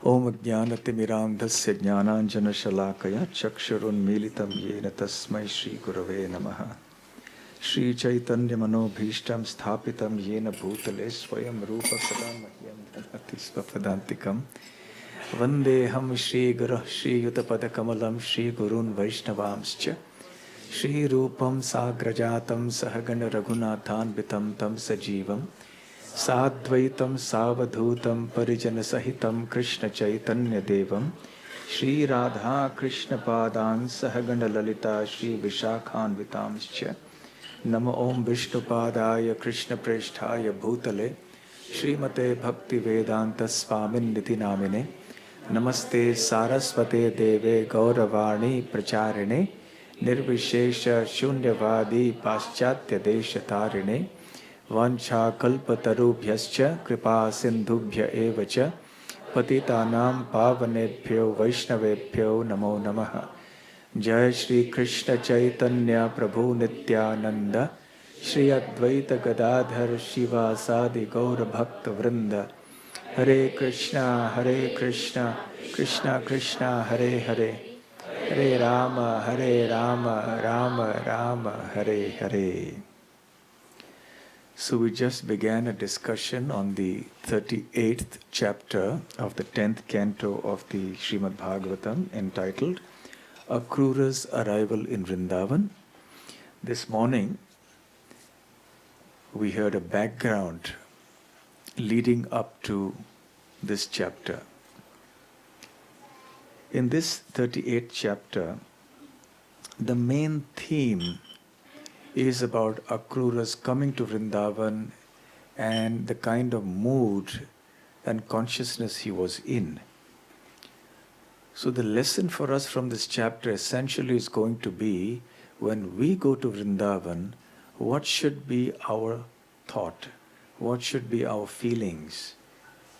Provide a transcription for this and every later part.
Om Jnanatimirandhasya Jnananjana Shalakaya Chakshurunmilitam Yena Tasmai Shri Gurave Namaha Shri Chaitanya Manobhishtam Sthapitam Yena Bhutale Swayam Rupa Kadam Mahyam Dhanati Swapadantikam Vandeham Shri Guru Shri Yutapada Kamalam Shri Gurun Vaishnavamscha Shri Rupam Sagrajatam Sahagana Raghunathan Vitam Tam Sajivam Sadvaitam Savadhutam Parijana Sahitam Krishna Chaitanya Devam Shri Radha Krishna Padan Sahagana Lalita Shri Vishakhan Vitamscha Nama Om Vishnu Padaya Krishna Preshthaya Bhutale Srimate Bhakti Vedanta Swamin Niti Namine Namaste Saraswate Deve Gauravani Pracharine Nirvishesha Shunyavadi Paschatya Desha Tarine Vancha kalpatarubhyascha kripa sindhubhya evacha patitanam pavanebhyo vaishnavebhyo namo namaha. Jai Shri Krishna Chaitanya Prabhu Nityananda Shri Advaita Gadadhar Shiva Sadi Gaura Bhakta Vrinda Hare Krishna Krishna Krishna Hare Hare Hare Rama Rama Rama Hare Hare. So we just began a discussion on the 38th chapter of the 10th canto of the Srimad Bhagavatam entitled Akrura's Arrival in Vrindavan. This morning we heard a background leading up to this chapter. In this 38th chapter, the main theme is about Akrura's coming to Vrindavan and the kind of mood and consciousness he was in. So the lesson for us from this chapter essentially is going to be, when we go to Vrindavan, what should be our thought? What should be our feelings?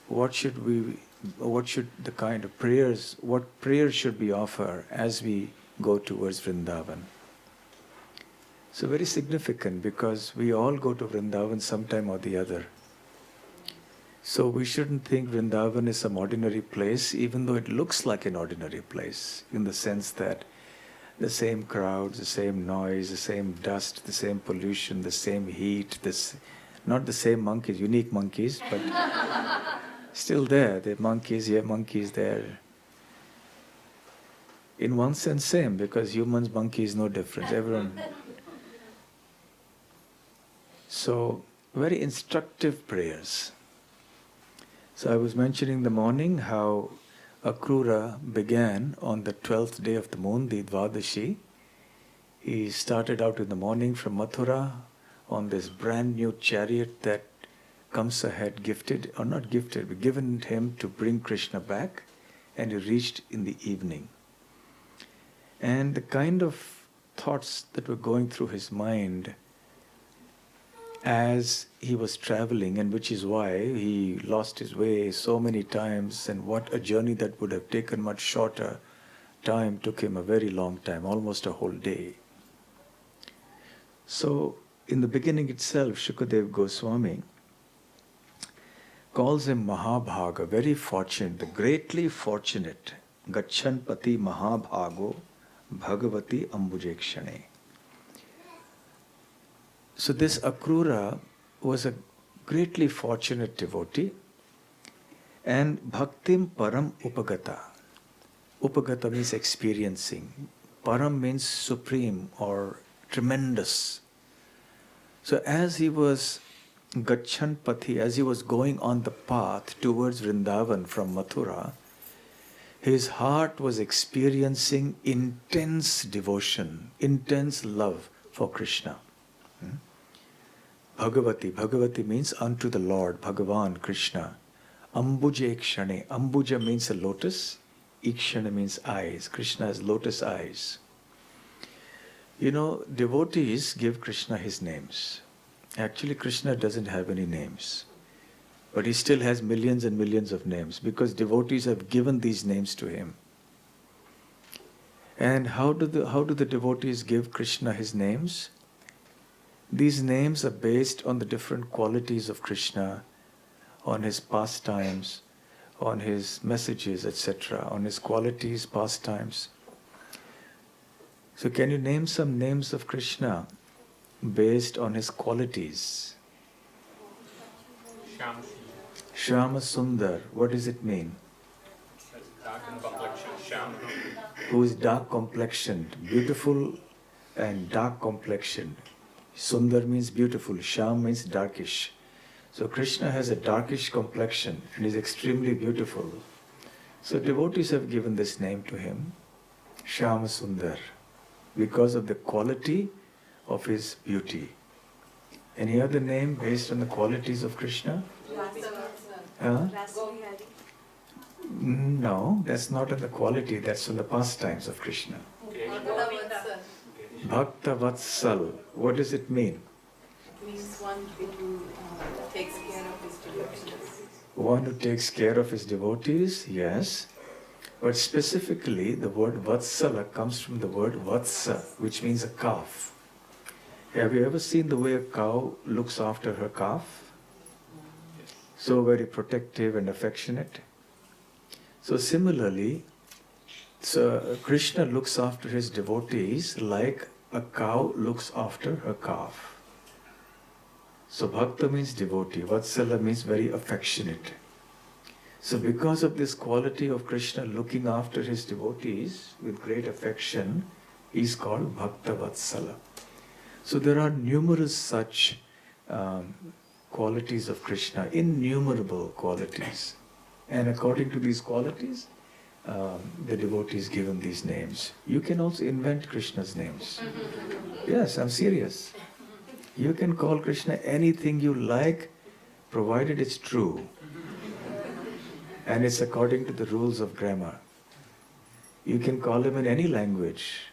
What should the kind of prayers, what prayers should we offer as we go towards Vrindavan? So very significant, because we all go to Vrindavan sometime or the other. So we shouldn't think Vrindavan is some ordinary place, even though it looks like an ordinary place, in the sense that the same crowds, the same noise, the same dust, the same pollution, the same heat, not the same monkeys, unique monkeys, but still there. The monkeys here, monkeys there. In one sense same, because humans, monkeys, no difference. Everyone. So, very instructive prayers. So I was mentioning in the morning how Akrura began on the 12th day of the moon, the Dvadashi. He started out in the morning from Mathura on this brand new chariot that Kamsa had gifted, or not gifted, but given him to bring Krishna back, and he reached in the evening. And the kind of thoughts that were going through his mind as he was traveling, and which is why he lost his way so many times, and what a journey that would have taken much shorter time took him a very long time, almost a whole day. So in the beginning itself, Shukadev Goswami calls him Mahabhaga, very fortunate, the greatly fortunate, Gachanpati Mahabhago Bhagavati Ambujekshane. So this Akrura was a greatly fortunate devotee, and Bhaktim Param Upagata. Upagata means experiencing. Param means supreme or tremendous. So as he was Gachanpati, as he was going on the path towards Vrindavan from Mathura, his heart was experiencing intense devotion, intense love for Krishna. Bhagavati means unto the Lord, Bhagavan, Krishna. Ambuje Ikshane. Ambuja means a lotus. Ikshana means eyes. Krishna has lotus eyes. You know, devotees give Krishna his names. Actually, Krishna doesn't have any names. But he still has millions and millions of names, because devotees have given these names to him. And how do the devotees give Krishna his names? These names are based on the different qualities of Krishna, on his pastimes, on his messages, etc., on his qualities, pastimes. So can you name some names of Krishna based on his qualities? Shyama Sundar, what does it mean? Dark in complexion, Shyam. Who is dark complexioned, beautiful and dark complexioned. Sundar means beautiful, Shyam means darkish. So Krishna has a darkish complexion and is extremely beautiful. So devotees have given this name to him, Shyama Sundar, because of the quality of his beauty. Any other name based on the qualities of Krishna? Huh? No, that's not on the quality, that's on the pastimes of Krishna. Bhakta Vatsal, what does it mean? It means one who takes care of his devotees. One who takes care of his devotees, yes. But specifically, the word Vatsala comes from the word Vatsa, which means a calf. Have you ever seen the way a cow looks after her calf? So very protective and affectionate. So similarly, Krishna looks after his devotees like a cow looks after her calf. So Bhakta means devotee, Vatsala means very affectionate. So because of this quality of Krishna looking after his devotees with great affection, he is called Bhakta Vatsala. So there are numerous such qualities of Krishna, innumerable qualities. And according to these qualities, the devotees give him these names. You can also invent Krishna's names. Yes, I'm serious. You can call Krishna anything you like, provided it's true. And it's according to the rules of grammar. You can call him in any language.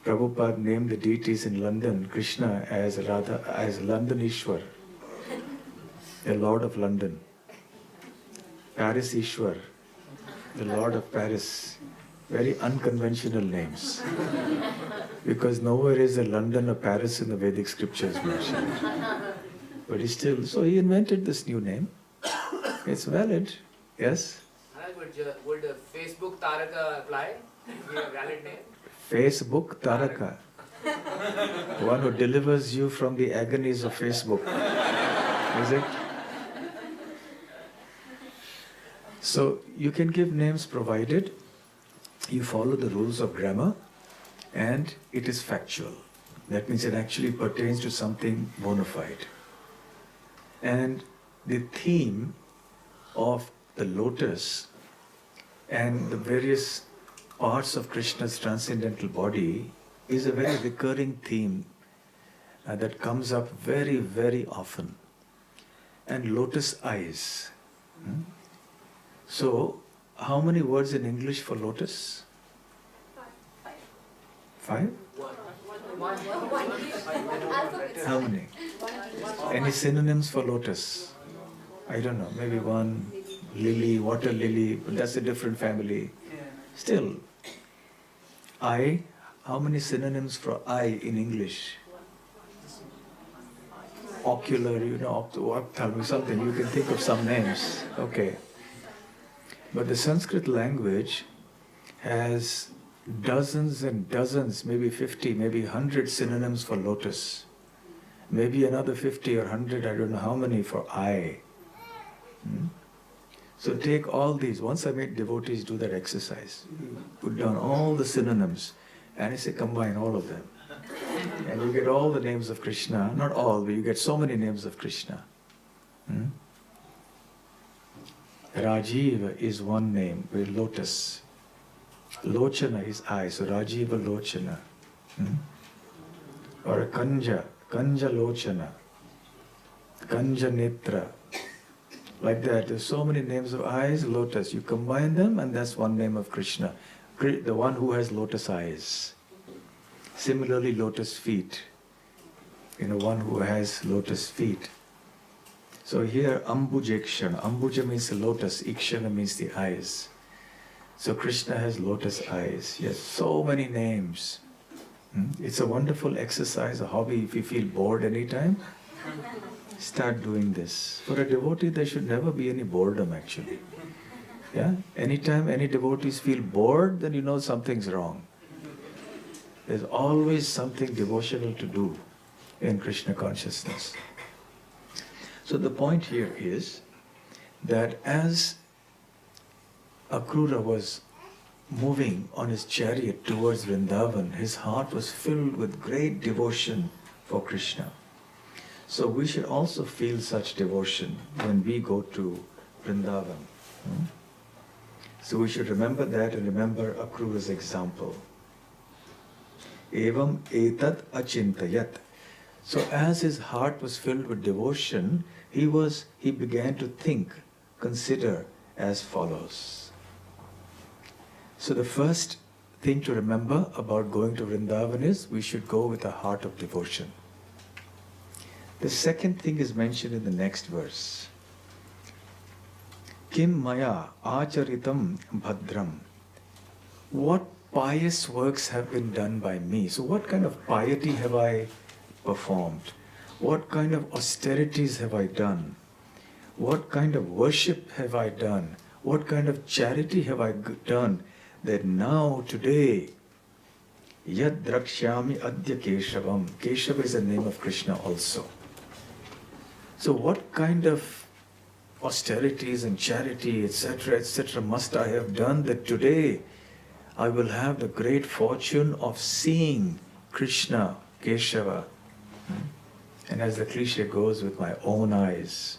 Prabhupada named the deities in London, Krishna as London Ishwar, the Lord of London. Paris Ishwar, the Lord of Paris. Very unconventional names. Because nowhere is a London or Paris in the Vedic scriptures mentioned. But he still, so he invented this new name. It's valid, yes? Would Facebook Taraka apply? Be a valid name? Facebook Taraka. One who delivers you from the agonies of Facebook. Is it? So you can give names provided you follow the rules of grammar and it is factual. That means it actually pertains to something bona fide. And the theme of the lotus and the various parts of Krishna's transcendental body is a very recurring theme that comes up very, very often. And lotus eyes. So, how many words in English for lotus? 5? How many? Any synonyms for lotus? I don't know, maybe one, lily, water lily, but that's a different family. Still, eye, how many synonyms for eye in English? Ocular, ophthalmic, something, you can think of some names. Okay. But the Sanskrit language has dozens and dozens, maybe 50, maybe 100 synonyms for lotus. Maybe another 50 or 100, I don't know how many for eye. So take all these. Once I made devotees do that exercise. Put down all the synonyms and I say combine all of them. And you get all the names of Krishna. Not all, but you get so many names of Krishna. Rajiva is one name, with lotus. Lochana is eye, so Rajiva Lochana. Or a Kanja Lochana. Kanja Netra. Like that, there's so many names of eyes, lotus. You combine them and that's one name of Krishna. The one who has lotus eyes. Similarly, lotus feet. One who has lotus feet. So here, Ambujekshana. Ambuja means the lotus, Ikshana means the eyes. So Krishna has lotus eyes. He has so many names. It's a wonderful exercise, a hobby if you feel bored anytime. Start doing this. For a devotee, there should never be any boredom actually. Yeah? Anytime any devotees feel bored, then you know something's wrong. There's always something devotional to do in Krishna consciousness. So the point here is that as Akrura was moving on his chariot towards Vrindavan, his heart was filled with great devotion for Krishna. So we should also feel such devotion when we go to Vrindavan. So we should remember that and remember Akrura's example. Evam etat achintayat. So as his heart was filled with devotion, he began to think, consider as follows. So the first thing to remember about going to Vrindavan is we should go with a heart of devotion. The second thing is mentioned in the next verse. Kim maya acharitam bhadram. What pious works have been done by me? So what kind of piety have I performed? What kind of austerities have I done? What kind of worship have I done? What kind of charity have I done that now, today, yad drakshyami adya keshavam. Keshava is the name of Krishna also. So what kind of austerities and charity, etc., must I have done that today I will have the great fortune of seeing Krishna, Keshava, and as the cliche goes, with my own eyes.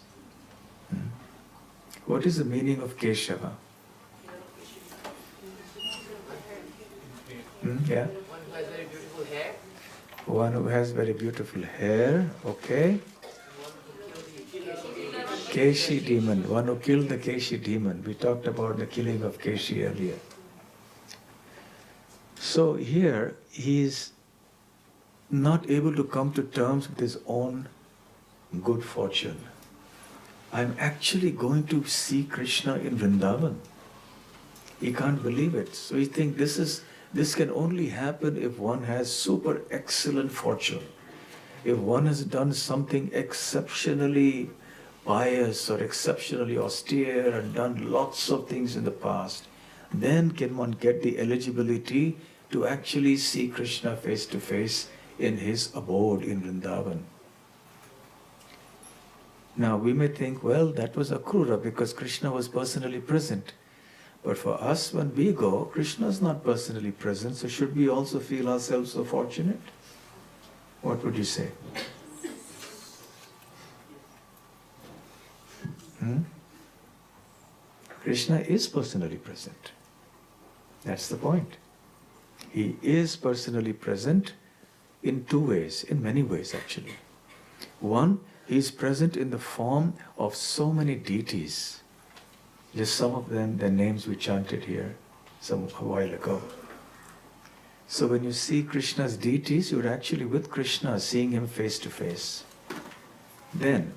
What is the meaning of Keshava? Yeah? One who has very beautiful hair. One who has very beautiful hair, okay. Keshi demon, one who killed the Keshi demon. We talked about the killing of Keshi earlier. So here, he is not able to come to terms with his own good fortune. I'm actually going to see Krishna in Vrindavan. He can't believe it. So he thinks this can only happen if one has super excellent fortune. If one has done something exceptionally pious or exceptionally austere and done lots of things in the past, then can one get the eligibility to actually see Krishna face to face in his abode in Vrindavan. Now we may think, well, that was Akrura because Krishna was personally present. But for us, when we go, Krishna is not personally present, so should we also feel ourselves so fortunate? What would you say? Krishna is personally present. That's the point. He is personally present in two ways, in many ways actually. One, he is present in the form of so many deities. Just some of them, their names we chanted here a while ago. So when you see Krishna's deities, you're actually with Krishna, seeing him face to face. Then,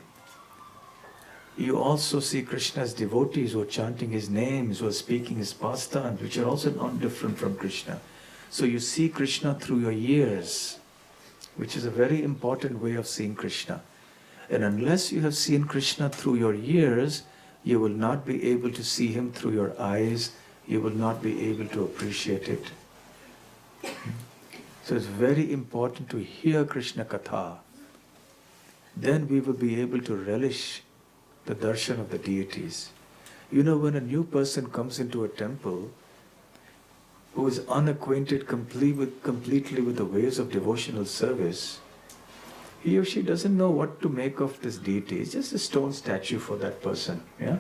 you also see Krishna's devotees who are chanting his names, who are speaking his pastimes, which are also not different from Krishna. So you see Krishna through your ears, which is a very important way of seeing Krishna. And unless you have seen Krishna through your ears, you will not be able to see him through your eyes, you will not be able to appreciate it. So it's very important to hear Krishna Katha. Then we will be able to relish the darshan of the deities. You know, when a new person comes into a temple, who is unacquainted completely with the ways of devotional service, he or she doesn't know what to make of this deity. It's just a stone statue for that person, yeah?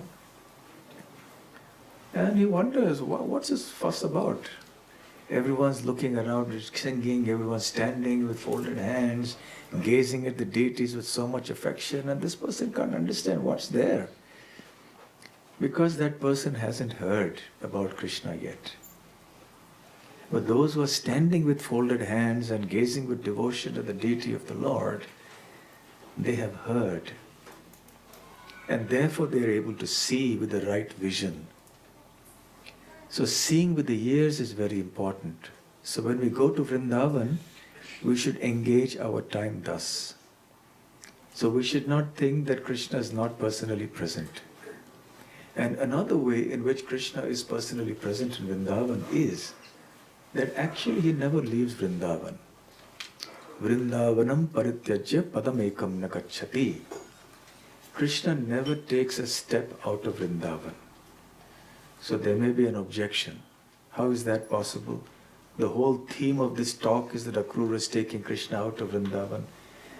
And he wonders, what's this fuss about? Everyone's looking around, singing, everyone's standing with folded hands, gazing at the deities with so much affection, and this person can't understand what's there. Because that person hasn't heard about Krishna yet. But those who are standing with folded hands and gazing with devotion at the deity of the Lord, they have heard. And therefore they are able to see with the right vision. So seeing with the ears is very important. So when we go to Vrindavan, we should engage our time thus. So we should not think that Krishna is not personally present. And another way in which Krishna is personally present in Vrindavan is that actually he never leaves Vrindavan. Vrindavanam parityajya padamekam nakachati. Krishna never takes a step out of Vrindavan. So there may be an objection. How is that possible? The whole theme of this talk is that Akrura is taking Krishna out of Vrindavan.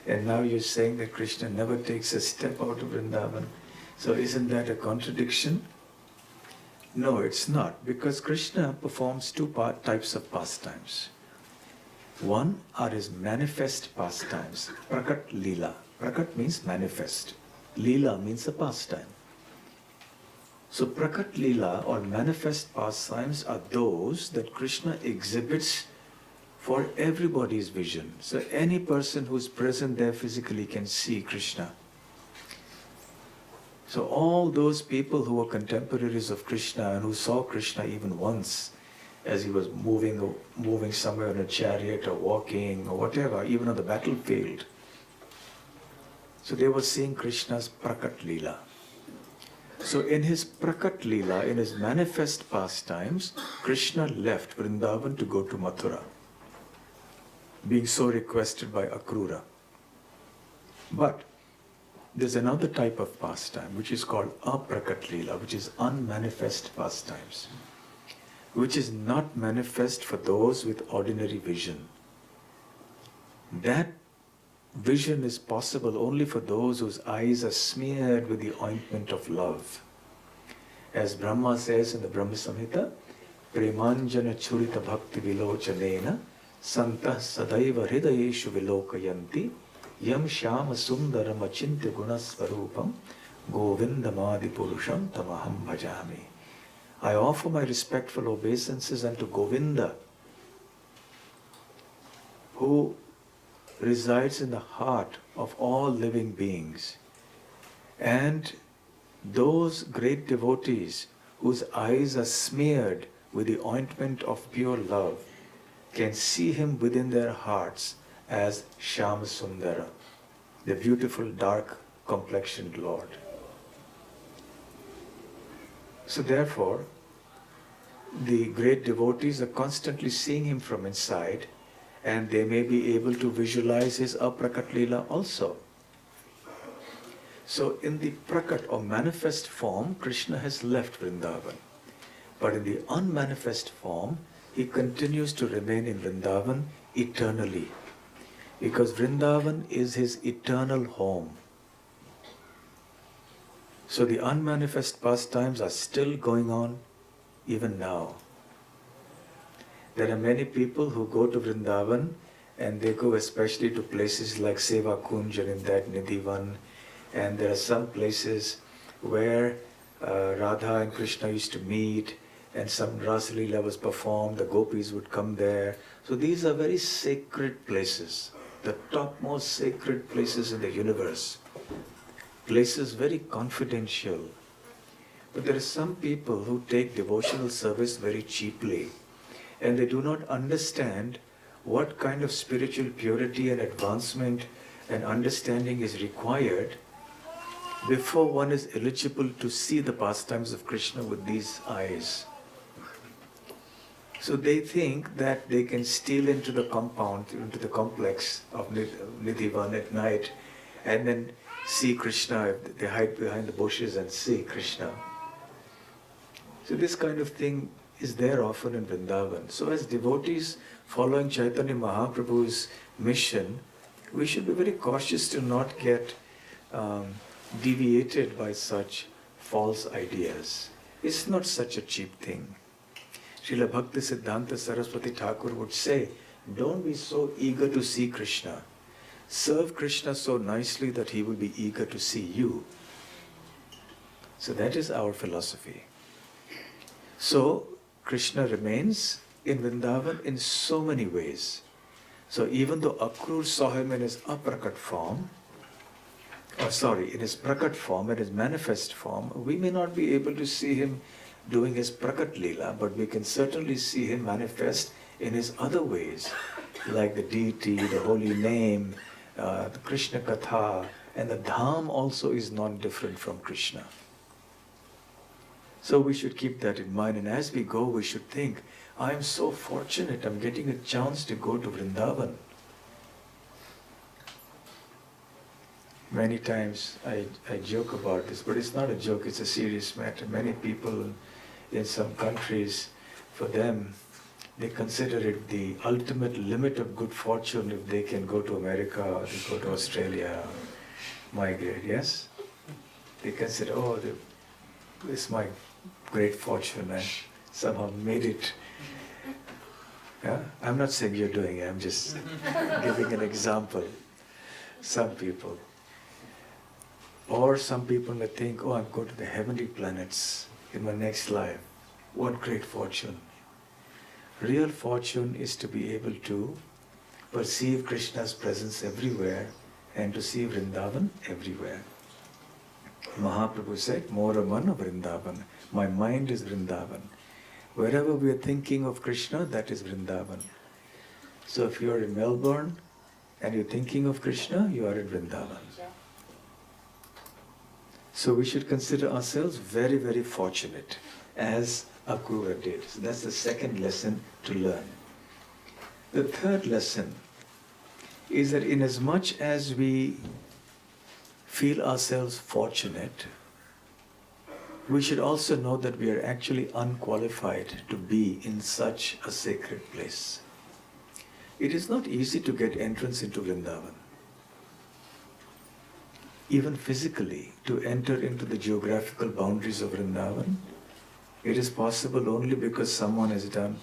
And now you're saying that Krishna never takes a step out of Vrindavan. So isn't that a contradiction? No, it's not. Because Krishna performs two types of pastimes. One are his manifest pastimes. Prakat Leela. Prakat means manifest. Leela means a pastime. So Prakat Leela or manifest pastimes are those that Krishna exhibits for everybody's vision. So any person who's present there physically can see Krishna. So all those people who were contemporaries of Krishna and who saw Krishna even once as he was moving somewhere in a chariot or walking or whatever, even on the battlefield. So they were seeing Krishna's Prakat Leela. So in his Prakat Leela, in his manifest pastimes, Krishna left Vrindavan to go to Mathura, being so requested by Akrura. But there's another type of pastime which is called Aprakat Leela, which is unmanifest pastimes, which is not manifest for those with ordinary vision. That vision is possible only for those whose eyes are smeared with the ointment of love. As Brahma says in the Brahma Samhita, Premanjana Churita Bhakti Vilochanena Santah Sadaiva Hridayeshu Vilokayanti Yam Shama Sundaram Achintya Gunasvarupam Govindamadi Purusham Tamaham Bhajami. I offer my respectful obeisances unto Govinda, who resides in the heart of all living beings, and those great devotees whose eyes are smeared with the ointment of pure love can see him within their hearts as Shyama Sundara, the beautiful dark complexioned Lord. So therefore, the great devotees are constantly seeing him from inside, and they may be able to visualize his Aprakat Leela also. So in the Prakat or manifest form, Krishna has left Vrindavan. But in the unmanifest form, he continues to remain in Vrindavan eternally. Because Vrindavan is his eternal home. So the unmanifest pastimes are still going on even now. There are many people who go to Vrindavan, and they go especially to places like Seva Kunj and in that Nidhivan. And there are some places where Radha and Krishna used to meet, and some Rasa Leela was performed, the gopis would come there. So these are very sacred places, the topmost sacred places in the universe. Places very confidential. But there are some people who take devotional service very cheaply, and they do not understand what kind of spiritual purity and advancement and understanding is required before one is eligible to see the pastimes of Krishna with these eyes. So they think that they can steal into the compound, into the complex of Nidhivan at night, and then see Krishna. They hide behind the bushes and see Krishna. So this kind of thing is there often in Vrindavan. So as devotees following Chaitanya Mahaprabhu's mission, we should be very cautious to not get deviated by such false ideas. It's not such a cheap thing. Srila Bhakti Siddhanta Saraswati Thakur would say, don't be so eager to see Krishna. Serve Krishna so nicely that he will be eager to see you. So that is our philosophy. So Krishna remains in Vrindavan in so many ways. So even though Akrura saw him in his aprakat form, in his prakat form, in his manifest form, we may not be able to see him doing his prakat leela, but we can certainly see him manifest in his other ways, like the deity, the holy name, the Krishna Katha, And the Dham also is non-different from Krishna. So we should keep that in mind, and as we go, we should think, I am so fortunate, I'm getting a chance to go to Vrindavan. Many times I joke about this, but it's not a joke, it's a serious matter. Many people in some countries, for them, they consider it the ultimate limit of good fortune if they can go to America or they go to Australia, migrate, yes? They consider, oh, this is my great fortune, I somehow made it. Yeah? I'm not saying you're doing it, I'm just giving an example. Some people. Or some people may think, oh, I'm going to the heavenly planets in my next life. What great fortune. Real fortune is to be able to perceive Krishna's presence everywhere and to see Vrindavan everywhere. Mahaprabhu said, Mora mana Vrindavan. My mind is Vrindavan. Wherever we are thinking of Krishna, that is Vrindavan. So if you are in Melbourne and you're thinking of Krishna, you are in Vrindavan. So we should consider ourselves very, very fortunate, as Akrura did. So that's the second lesson to learn. The third lesson is that inasmuch as we feel ourselves fortunate, we should also know that we are actually unqualified to be in such a sacred place. It is not easy to get entrance into Vrindavan. Even physically, to enter into the geographical boundaries of Vrindavan, it is possible only because someone has done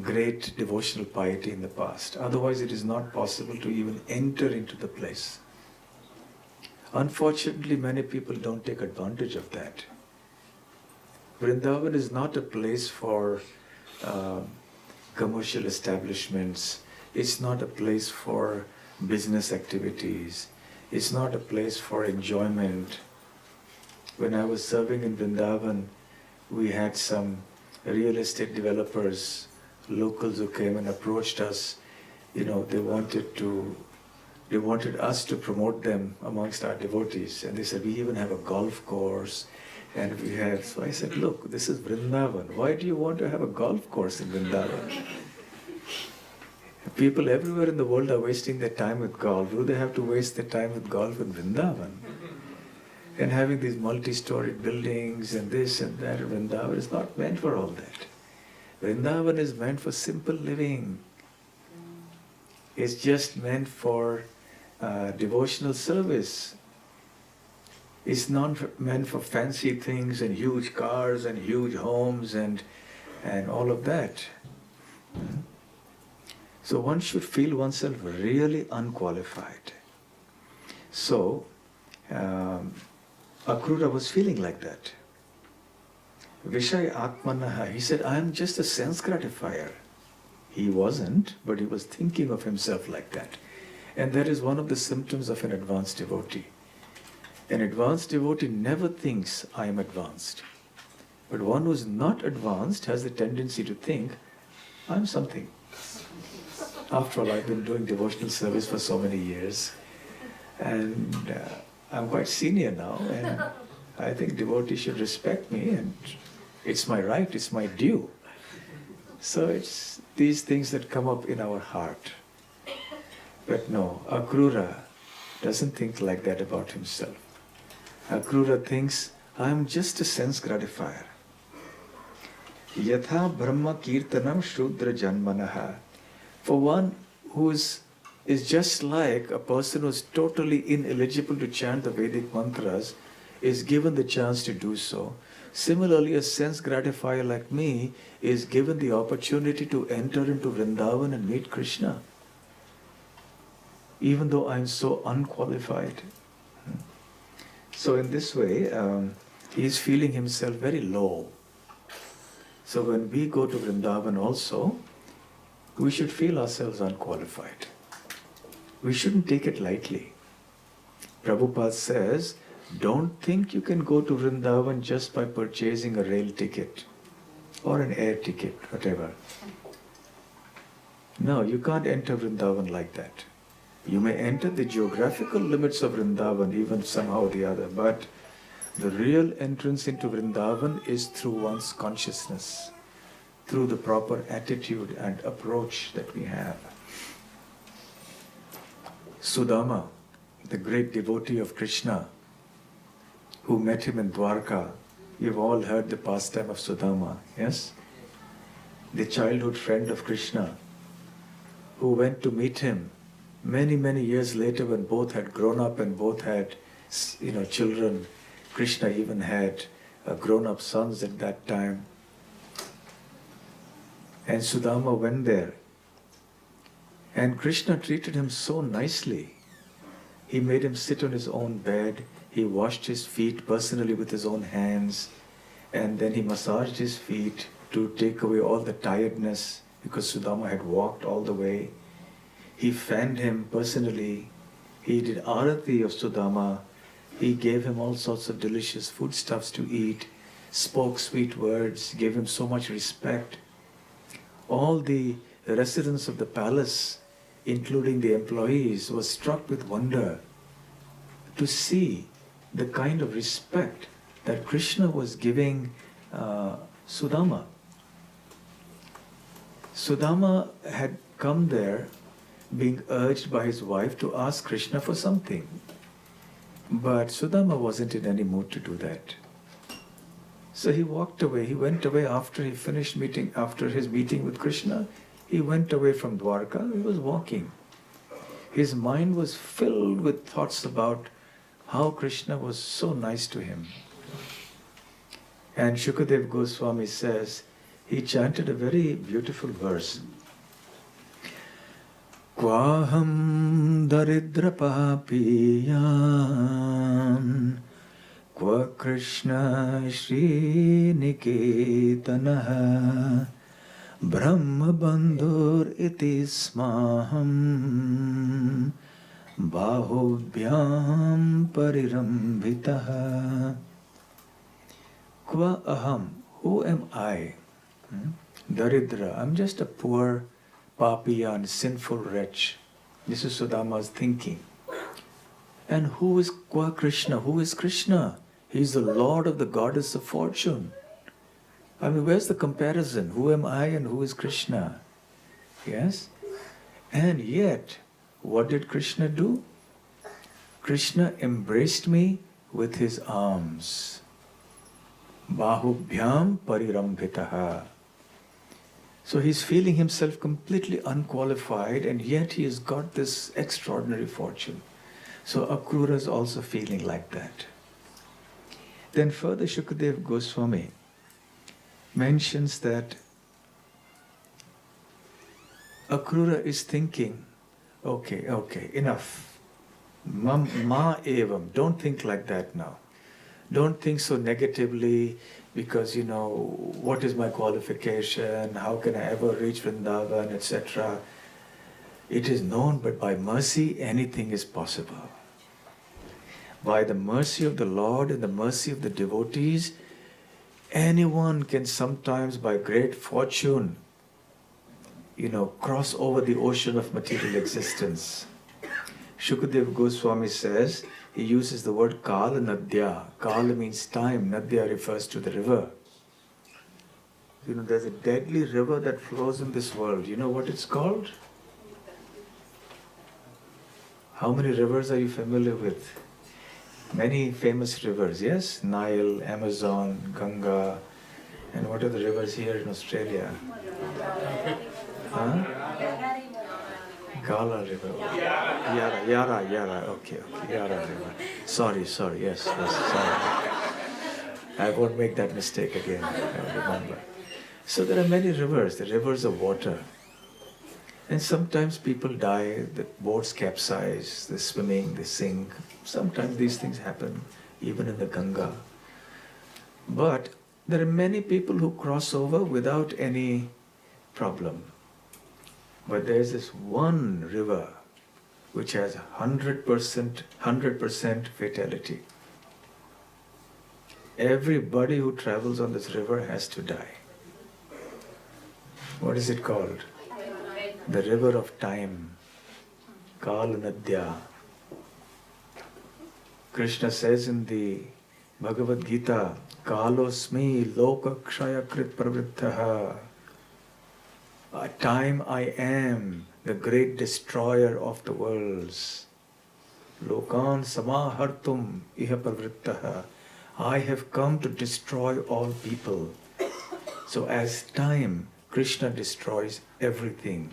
great devotional piety in the past. Otherwise, it is not possible to even enter into the place. Unfortunately, many people don't take advantage of that. Vrindavan is not a place for commercial establishments. It's not a place for business activities. It's not a place for enjoyment. When I was serving in Vrindavan, we had some real estate developers, locals who came and approached us. You know, they wanted us to promote them amongst our devotees. And they said, we even have a golf course. And we have, so I said, look, this is Vrindavan. Why do you want to have a golf course in Vrindavan? People everywhere in the world are wasting their time with golf. Do they have to waste their time with golf in Vrindavan? And having these multi-storied buildings and this and that, Vrindavan is not meant for all that. Vrindavan is meant for simple living. It's just meant for devotional service. It's not meant for fancy things and huge cars and huge homes and all of that. So one should feel oneself really unqualified. So Akrura was feeling like that. Vishaya Atmanaha, he said, I am just a sense gratifier. He wasn't, but he was thinking of himself like that. And that is one of the symptoms of an advanced devotee. An advanced devotee never thinks, I am advanced. But one who is not advanced has the tendency to think, I am something. After all, I've been doing devotional service for so many years. And I'm quite senior now. And I think devotees should respect me. And it's my right, it's my due. So it's these things that come up in our heart. But no, Akrura doesn't think like that about himself. Akrura thinks, I am just a sense gratifier. Yatha Brahma Kirtanam Shudra Janmanaha. For one who is just like a person who is totally ineligible to chant the Vedic mantras is given the chance to do so. Similarly, a sense gratifier like me is given the opportunity to enter into Vrindavan and meet Krishna, even though I am so unqualified. So in this way, he is feeling himself very low. So when we go to Vrindavan also, we should feel ourselves unqualified. We shouldn't take it lightly. Prabhupada says, don't think you can go to Vrindavan just by purchasing a rail ticket or an air ticket, whatever. No, you can't enter Vrindavan like that. You may enter the geographical limits of Vrindavan even somehow or the other, but the real entrance into Vrindavan is through one's consciousness, through the proper attitude and approach that we have. Sudama, the great devotee of Krishna, who met him in Dwarka, you've all heard the pastime of Sudama, yes? The childhood friend of Krishna, who went to meet him many, many years later when both had grown up and both had, children. Krishna even had grown-up sons at that time. And Sudama went there. And Krishna treated him so nicely. He made him sit on his own bed. He washed his feet personally with his own hands. And then he massaged his feet to take away all the tiredness because Sudama had walked all the way. He fanned him personally. He did arati of Sudama. He gave him all sorts of delicious foodstuffs to eat, spoke sweet words, gave him so much respect. All the residents of the palace, including the employees, were struck with wonder to see the kind of respect that Krishna was giving Sudama. Sudama had come there being urged by his wife to ask Krishna for something. But Sudama wasn't in any mood to do that. So he walked away. He went away after he finished after his meeting with Krishna. He went away from Dwarka. He was walking. His mind was filled with thoughts about how Krishna was so nice to him. And Shukadev Goswami says, he chanted a very beautiful verse. Kvaham daridra papiyan Kva Krishna Shri Niketanaha Brahma Bandhur iti smaham Bahubhyam parirambhitaha. Kva aham, who am I? Daridra, I'm just a poor papiyan, sinful wretch. This is Sudama's thinking. And who is Kva Krishna? Who is Krishna? He is the Lord of the goddess of fortune. I mean, where's the comparison? Who am I and who is Krishna? Yes? And yet, what did Krishna do? Krishna embraced me with his arms. Bahubhyam parirambhitaha. So he's feeling himself completely unqualified, and yet he has got this extraordinary fortune. So Akrura is also feeling like that. Then further Shukadev Goswami mentions that Akrura is thinking, okay, enough. Ma evam, don't think like that now. Don't think so negatively because, what is my qualification? How can I ever reach Vrindavan, etc. It is known, but by mercy, anything is possible. By the mercy of the Lord and the mercy of the devotees, anyone can sometimes, by great fortune, cross over the ocean of material existence. Shukadev Goswami says, he uses the word Kala Nadya. Kala means time, Nadya refers to the river. There's a deadly river that flows in this world. You know what it's called? How many rivers are you familiar with? Many famous rivers, yes? Nile, Amazon, Ganga, and what are the rivers here in Australia? Huh? Gala River. Yara, okay, Yara River. Sorry, yes, sorry. I won't make that mistake again, I remember. So there are many rivers, the rivers of water. And sometimes people die, the boats capsize, they're swimming, they sink. Sometimes these things happen, even in the Ganga. But there are many people who cross over without any problem. But there's this one river which has 100% fatality. Everybody who travels on this river has to die. What is it called? The river of time. Kala Nadya. Krishna says in the Bhagavad Gita, Kalosmi Loka Kshaya Krit Pravrittaha. At time I am the great destroyer of the worlds. Lokan Samahartum Iha Pravrittaha. I have come to destroy all people. So as time, Krishna destroys everything.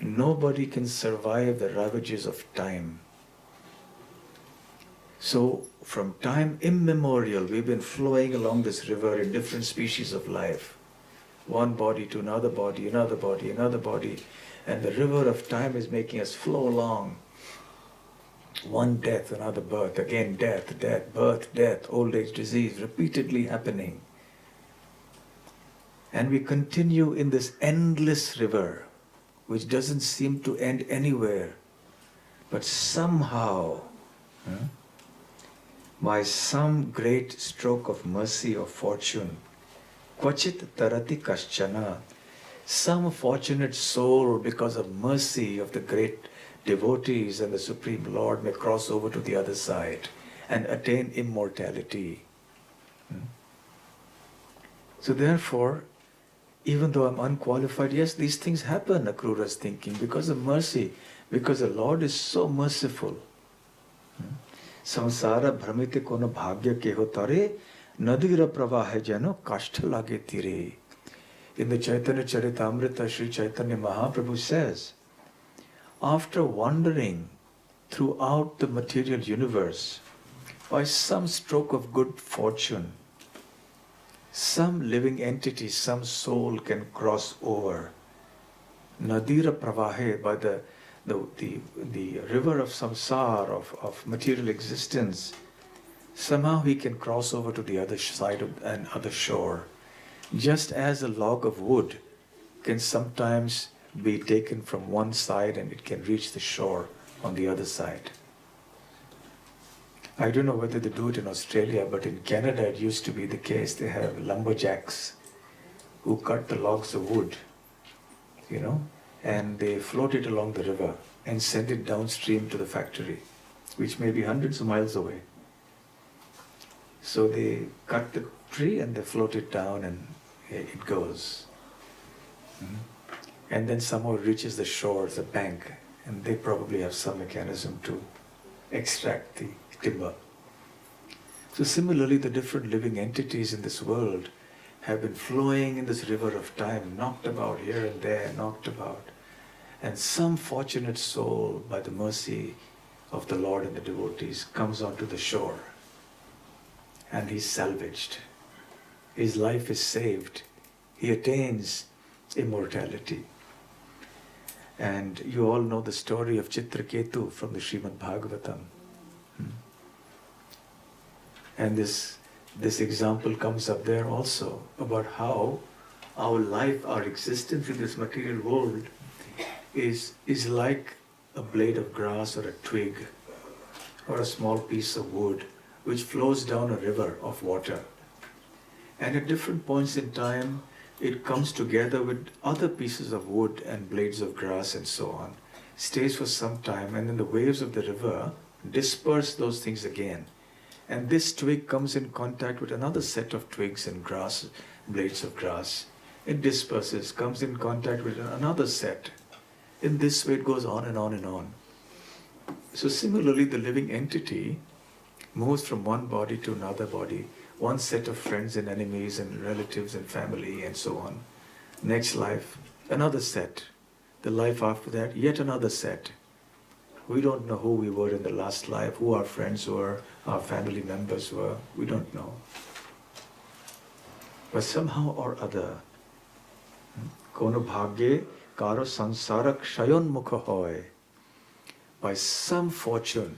Nobody can survive the ravages of time. So from time immemorial, we've been flowing along this river in different species of life. One body to another body, another body, another body. And the river of time is making us flow along. One death, another birth, again death, death, birth, death, old age, disease, repeatedly happening. And we continue in this endless river, which doesn't seem to end anywhere. But somehow, by some great stroke of mercy or fortune, Kvachit tarati kaschana, some fortunate soul, because of mercy of the great devotees and the Supreme Lord, may cross over to the other side and attain immortality. So therefore, even though I'm unqualified, yes, these things happen, Akrura is thinking, because of mercy, because the Lord is so merciful. Samsara bhramite kono bhagya keho tare, nadira pravahe jano kashta lage tire. In the Chaitanya Charitamrita, Sri Chaitanya Mahaprabhu says, after wandering throughout the material universe, by some stroke of good fortune, some living entity, some soul can cross over. Nadira pravahe, by the river of samsara, of material existence, somehow he can cross over to the other side of an other shore. Just as a log of wood can sometimes be taken from one side and it can reach the shore on the other side. I don't know whether they do it in Australia, but in Canada it used to be the case. They have lumberjacks who cut the logs of wood, and they float it along the river and send it downstream to the factory, which may be hundreds of miles away. So they cut the tree and they float it down and it goes. And then somehow it reaches the shore, the bank, and they probably have some mechanism to extract the timber. So similarly, the different living entities in this world have been flowing in this river of time, knocked about here and there, knocked about. And some fortunate soul, by the mercy of the Lord and the devotees, comes onto the shore. And he's salvaged. His life is saved. He attains immortality. And you all know the story of Chitraketu from the Srimad Bhagavatam. And this example comes up there also about how our life, our existence in this material world is like a blade of grass or a twig or a small piece of wood which flows down a river of water. And at different points in time, it comes together with other pieces of wood and blades of grass and so on, stays for some time, and then the waves of the river disperse those things again. And this twig comes in contact with another set of twigs and grass, blades of grass. It disperses, comes in contact with another set. In this way it goes on and on and on. So similarly, the living entity moves from one body to another body, one set of friends and enemies and relatives and family and so on. Next life, another set. The life after that, yet another set. We don't know who we were in the last life, who our friends were, our family members were. We don't know. But somehow or other, kono bhagye karo sansarak shayon mukha hoy. By some fortune,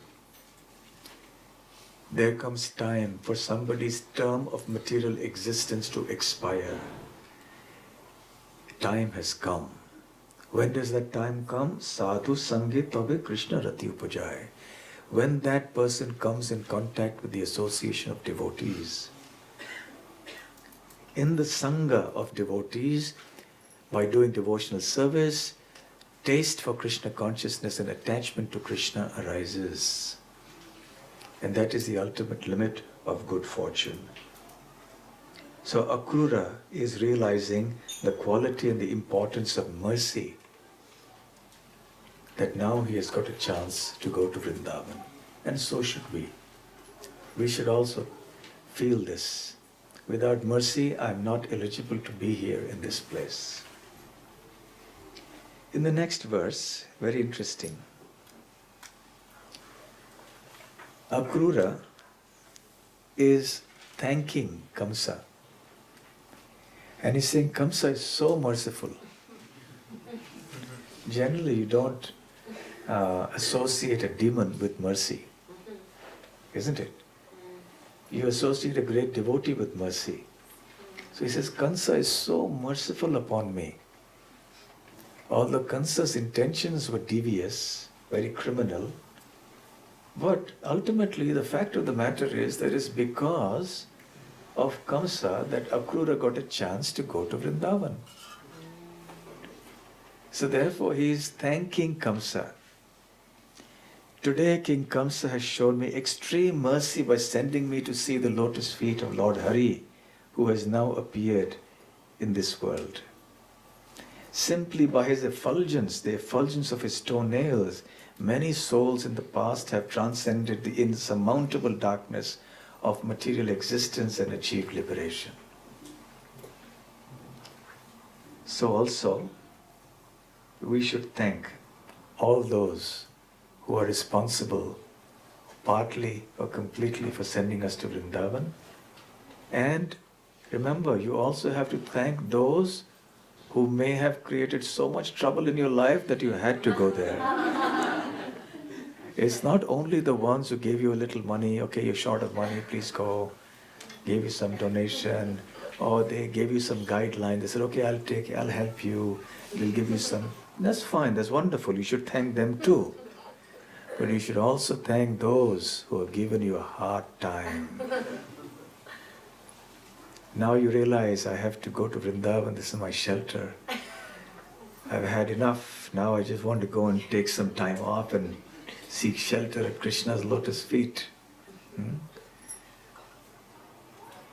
there comes time for somebody's term of material existence to expire. Time has come. When does that time come? Sadhu sange tabe Krishna rati upajay. When that person comes in contact with the association of devotees. In the sangha of devotees, by doing devotional service, taste for Krishna consciousness and attachment to Krishna arises. And that is the ultimate limit of good fortune. So Akrura is realizing the quality and the importance of mercy, that now he has got a chance to go to Vrindavan. And so should we. We should also feel this. Without mercy, I am not eligible to be here in this place. In the next verse, very interesting. Akrura is thanking Kamsa. And he's saying, Kamsa is so merciful. Generally, you don't associate a demon with mercy, isn't it? You associate a great devotee with mercy. So he says, Kamsa is so merciful upon me. Although Kamsa's intentions were devious, very criminal, but ultimately the fact of the matter is that it's because of Kamsa that Akrura got a chance to go to Vrindavan. So therefore he is thanking Kamsa. Today King Kamsa has shown me extreme mercy by sending me to see the lotus feet of Lord Hari, who has now appeared in this world. Simply by his effulgence, the effulgence of his toenails, many souls in the past have transcended the insurmountable darkness of material existence and achieved liberation. So also, we should thank all those who are responsible, partly or completely, for sending us to Vrindavan. And remember, you also have to thank those who may have created so much trouble in your life that you had to go there. It's not only the ones who gave you a little money, okay, you're short of money, please go, gave you some donation, or they gave you some guideline, they said, okay, I'll help you, we'll give you some. That's fine, that's wonderful, you should thank them too. But you should also thank those who have given you a hard time. Now you realize, I have to go to Vrindavan, this is my shelter. I've had enough, now I just want to go and take some time off and seek shelter at Krishna's lotus feet.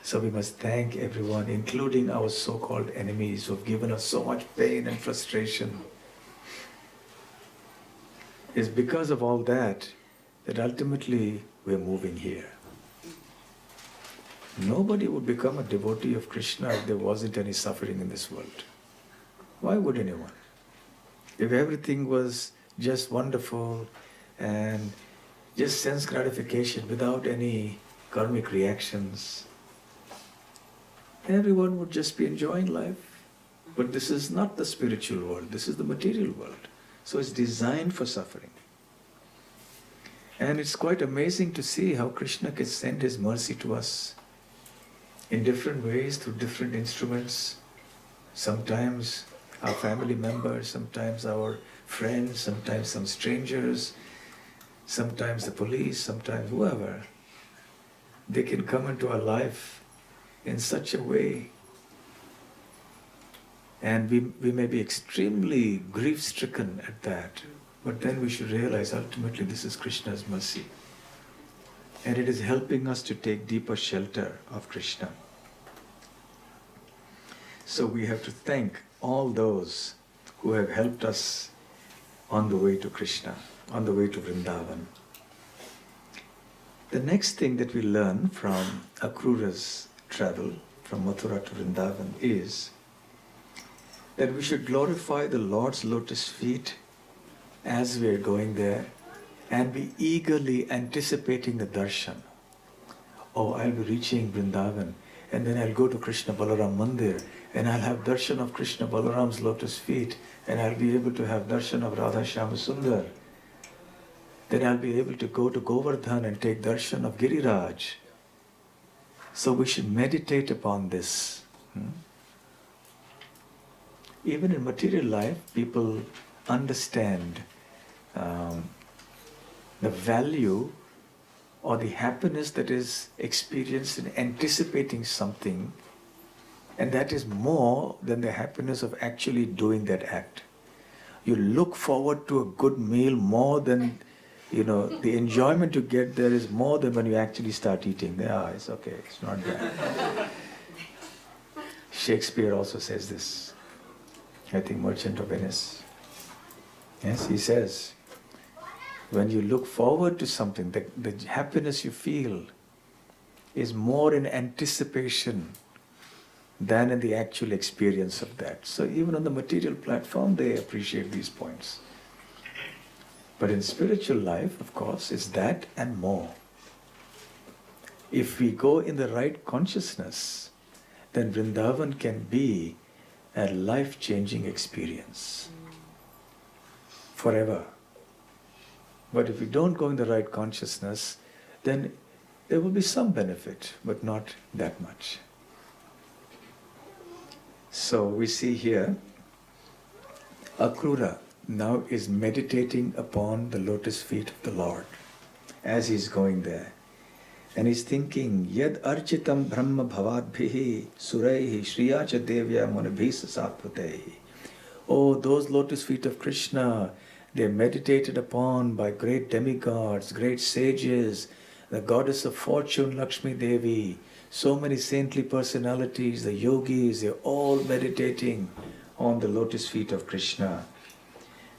So we must thank everyone, including our so-called enemies who have given us so much pain and frustration. It's because of all that that ultimately we're moving here. Nobody would become a devotee of Krishna if there wasn't any suffering in this world. Why would anyone? If everything was just wonderful and just sense gratification without any karmic reactions, everyone would just be enjoying life. But this is not the spiritual world, this is the material world. So it's designed for suffering. And it's quite amazing to see how Krishna can send his mercy to us in different ways, through different instruments. Sometimes our family members, sometimes our friends, sometimes some strangers, sometimes the police, sometimes whoever. They can come into our life in such a way. And we may be extremely grief-stricken at that, but then we should realize ultimately this is Krishna's mercy. And it is helping us to take deeper shelter of Krishna. So we have to thank all those who have helped us on the way to Krishna, on the way to Vrindavan. The next thing that we learn from Akrura's travel from Mathura to Vrindavan is that we should glorify the Lord's lotus feet as we are going there and be eagerly anticipating the darshan. Oh, I'll be reaching Vrindavan and then I'll go to Krishna Balaram Mandir and I'll have darshan of Krishna Balaram's lotus feet and I'll be able to have darshan of Radha Shyama Sundar. Then I'll be able to go to Govardhan and take darshan of Giriraj. So we should meditate upon this. Even in material life, people understand the value or the happiness that is experienced in anticipating something, and that is more than the happiness of actually doing that act. You look forward to a good meal more than, the enjoyment you get there is more than when you actually start eating. Yeah, it's okay, it's not bad. Shakespeare also says this. I think Merchant of Venice. Yes, he says, when you look forward to something, the happiness you feel is more in anticipation than in the actual experience of that. So even on the material platform, they appreciate these points. But in spiritual life, of course, it's that and more. If we go in the right consciousness, then Vrindavan can be a life-changing experience. Forever. But if we don't go in the right consciousness, then there will be some benefit, but not that much. So we see here, Akrura now is meditating upon the lotus feet of the Lord as he's going there. And he's thinking, Yad architam brahma bhavadbhihi suraihi shriyacha devya munabhisa satvatehi. Oh, those lotus feet of Krishna, they're meditated upon by great demigods, great sages, the goddess of fortune, Lakshmi Devi, so many saintly personalities, the yogis, they're all meditating on the lotus feet of Krishna.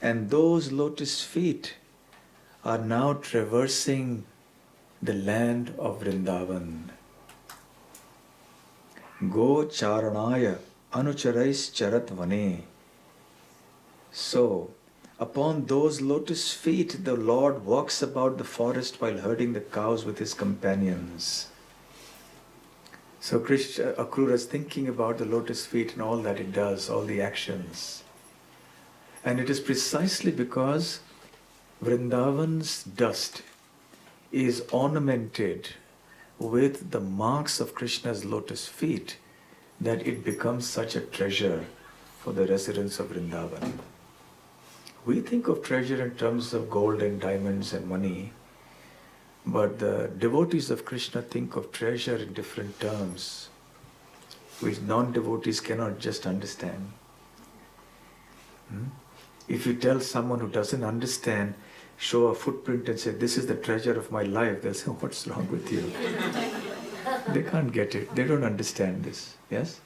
And those lotus feet are now traversing the land of Vrindavan. Go charanaya anucharais charat vane. So, upon those lotus feet, the Lord walks about the forest while herding the cows with his companions. So Akrura is thinking about the lotus feet and all that it does, all the actions. And it is precisely because Vrindavan's dust is ornamented with the marks of Krishna's lotus feet that it becomes such a treasure for the residents of Vrindavan. We think of treasure in terms of gold and diamonds and money, but the devotees of Krishna think of treasure in different terms, which non-devotees cannot just understand. If you tell someone who doesn't understand, show a footprint and say, this is the treasure of my life, they'll say, what's wrong with you? They can't get it. They don't understand this. Yes?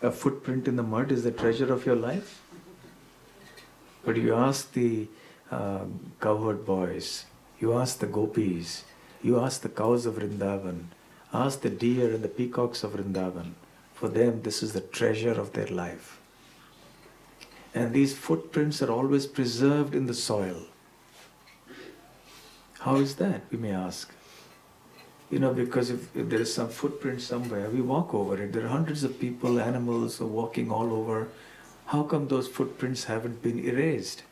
A footprint in the mud is the treasure of your life? But you ask the cowherd boys, you ask the gopis, you ask the cows of Vrindavan, ask the deer and the peacocks of Vrindavan. For them, this is the treasure of their life. And these footprints are always preserved in the soil. How is that, we may ask? Because if there is some footprint somewhere, we walk over it. There are hundreds of people, animals are walking all over. How come those footprints haven't been erased?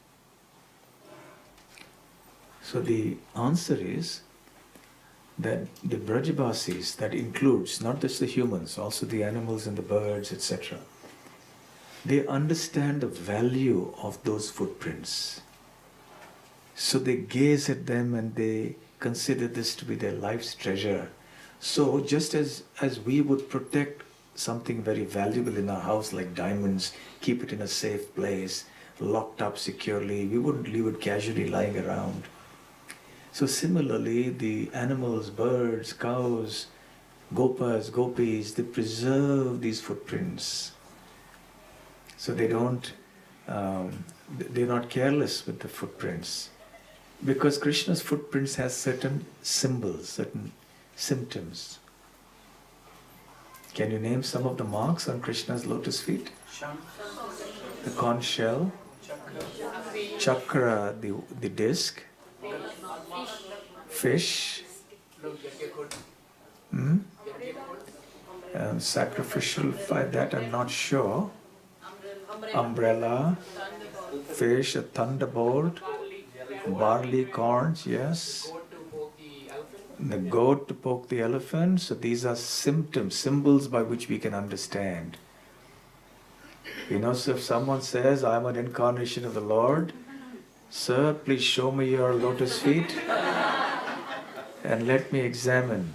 So the answer is that the Brajabasis, that includes not just the humans, also the animals and the birds, etc., they understand the value of those footprints. So they gaze at them and they consider this to be their life's treasure. So just as we would protect something very valuable in our house like diamonds, keep it in a safe place, locked up securely, we wouldn't leave it casually lying around. So similarly, the animals, birds, cows, gopas, gopis, they preserve these footprints. So they're not careless with the footprints. Because Krishna's footprints has certain symbols, certain symptoms. Can you name some of the marks on Krishna's lotus feet? The conch shell, chakra, the disc, fish, sacrificial fire, that I'm not sure. Umbrella, fish, a thunderbolt, barley corns, yes. The goat to poke the elephant. So these are symptoms, symbols by which we can understand. So if someone says, I'm an incarnation of the Lord, sir, please show me your lotus feet and let me examine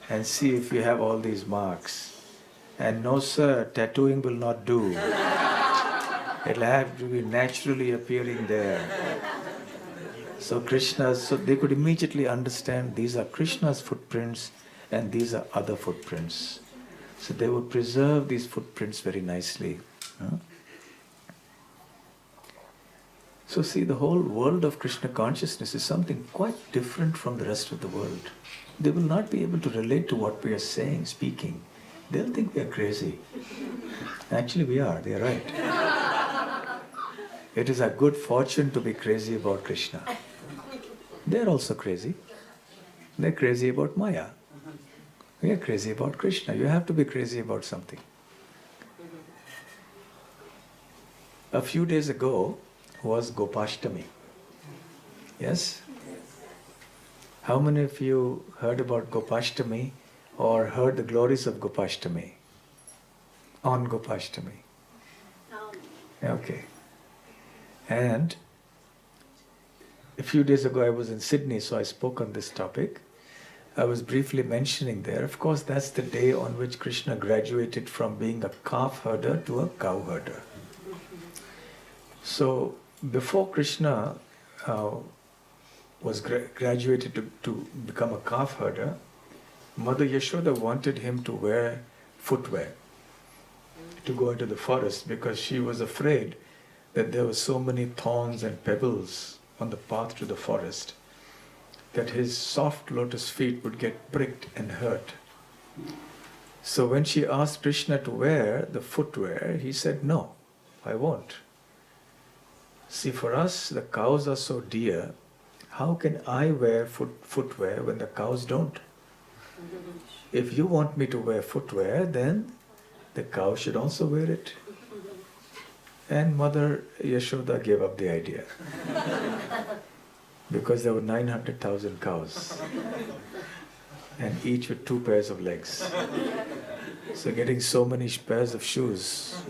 and see if you have all these marks. And no, sir, tattooing will not do. It'll have to be naturally appearing there. So they could immediately understand these are Krishna's footprints and these are other footprints. So they would preserve these footprints very nicely. Huh? So see, the whole world of Krishna consciousness is something quite different from the rest of the world. They will not be able to relate to what we are saying, speaking. They'll think we are crazy. Actually we are, they are right. It is our good fortune to be crazy about Krishna. They're also crazy. They're crazy about Maya. We are crazy about Krishna. You have to be crazy about something. A few days ago was Gopashtami. Yes? How many of you heard about Gopashtami or heard the glories of Gopashtami? On Gopashtami? Okay. And a few days ago I was in Sydney, so I spoke on this topic. I was briefly mentioning there, of course that's the day on which Krishna graduated from being a calf herder to a cow herder. So before Krishna was graduated to become a calf herder, Mother Yashoda wanted him to wear footwear to go into the forest because she was afraid that there were so many thorns and pebbles on the path to the forest that his soft lotus feet would get pricked and hurt. So when she asked Krishna to wear the footwear, he said, "No, I won't. See, for us, the cows are so dear. How can I wear footwear when the cows don't? If you want me to wear footwear, then the cow should also wear it." And Mother Yashoda gave up the idea. Because there were 900,000 cows. And each with 2 pairs of legs. So getting so many pairs of shoes,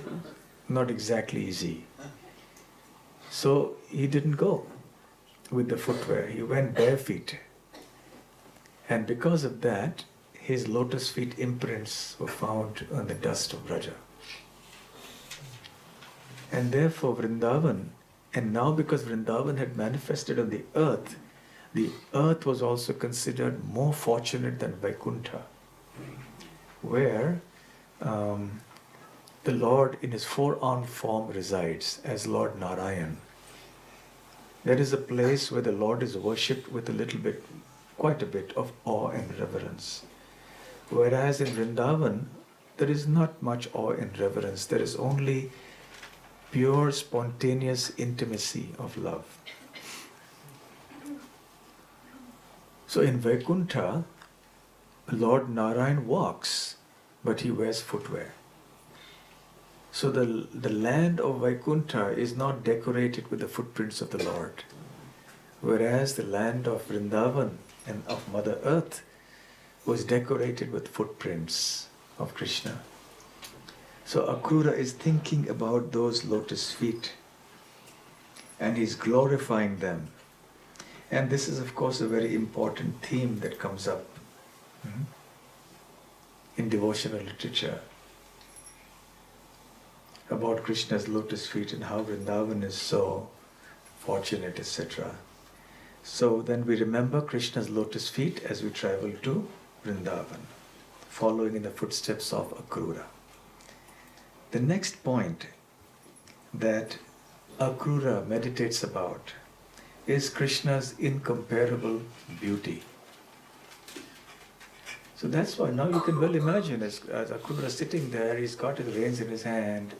not exactly easy. So he didn't go with the footwear. He went bare feet. And because of that, his lotus feet imprints were found on the dust of Braja. And therefore Vrindavan, and now because Vrindavan had manifested on the earth was also considered more fortunate than Vaikuntha, where the Lord in his 4-armed form resides as Lord Narayan. That is a place where the Lord is worshipped with quite a bit of awe and reverence. Whereas in Vrindavan, there is not much awe and reverence. There is only pure, spontaneous intimacy of love. So in Vaikuntha, Lord Narayan walks, but he wears footwear. So the land of Vaikuntha is not decorated with the footprints of the Lord. Whereas the land of Vrindavan and of Mother Earth was decorated with footprints of Krishna. So Akrura is thinking about those lotus feet and he's glorifying them. And this is of course a very important theme that comes up in devotional literature about Krishna's lotus feet and how Vrindavan is so fortunate, etc. So then we remember Krishna's lotus feet as we travel to Vrindavan, following in the footsteps of Akrura. The next point that Akrura meditates about is Krishna's incomparable beauty. So that's why now you can well imagine as Akrura sitting there, he's got his reins in his hand,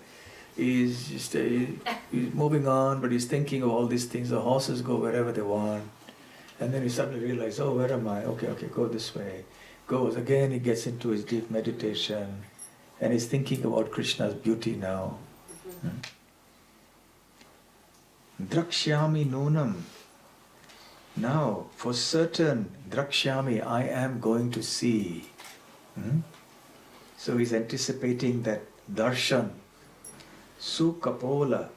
he's moving on, but he's thinking of all these things. The horses go wherever they want. And then he suddenly realizes, oh, where am I? Okay, go this way. Goes again, he gets into his deep meditation. And he's thinking about Krishna's beauty now. Drakshyami nunam. Now, for certain, Drakshyami, I am going to see. So he's anticipating that darshan. Su kapola.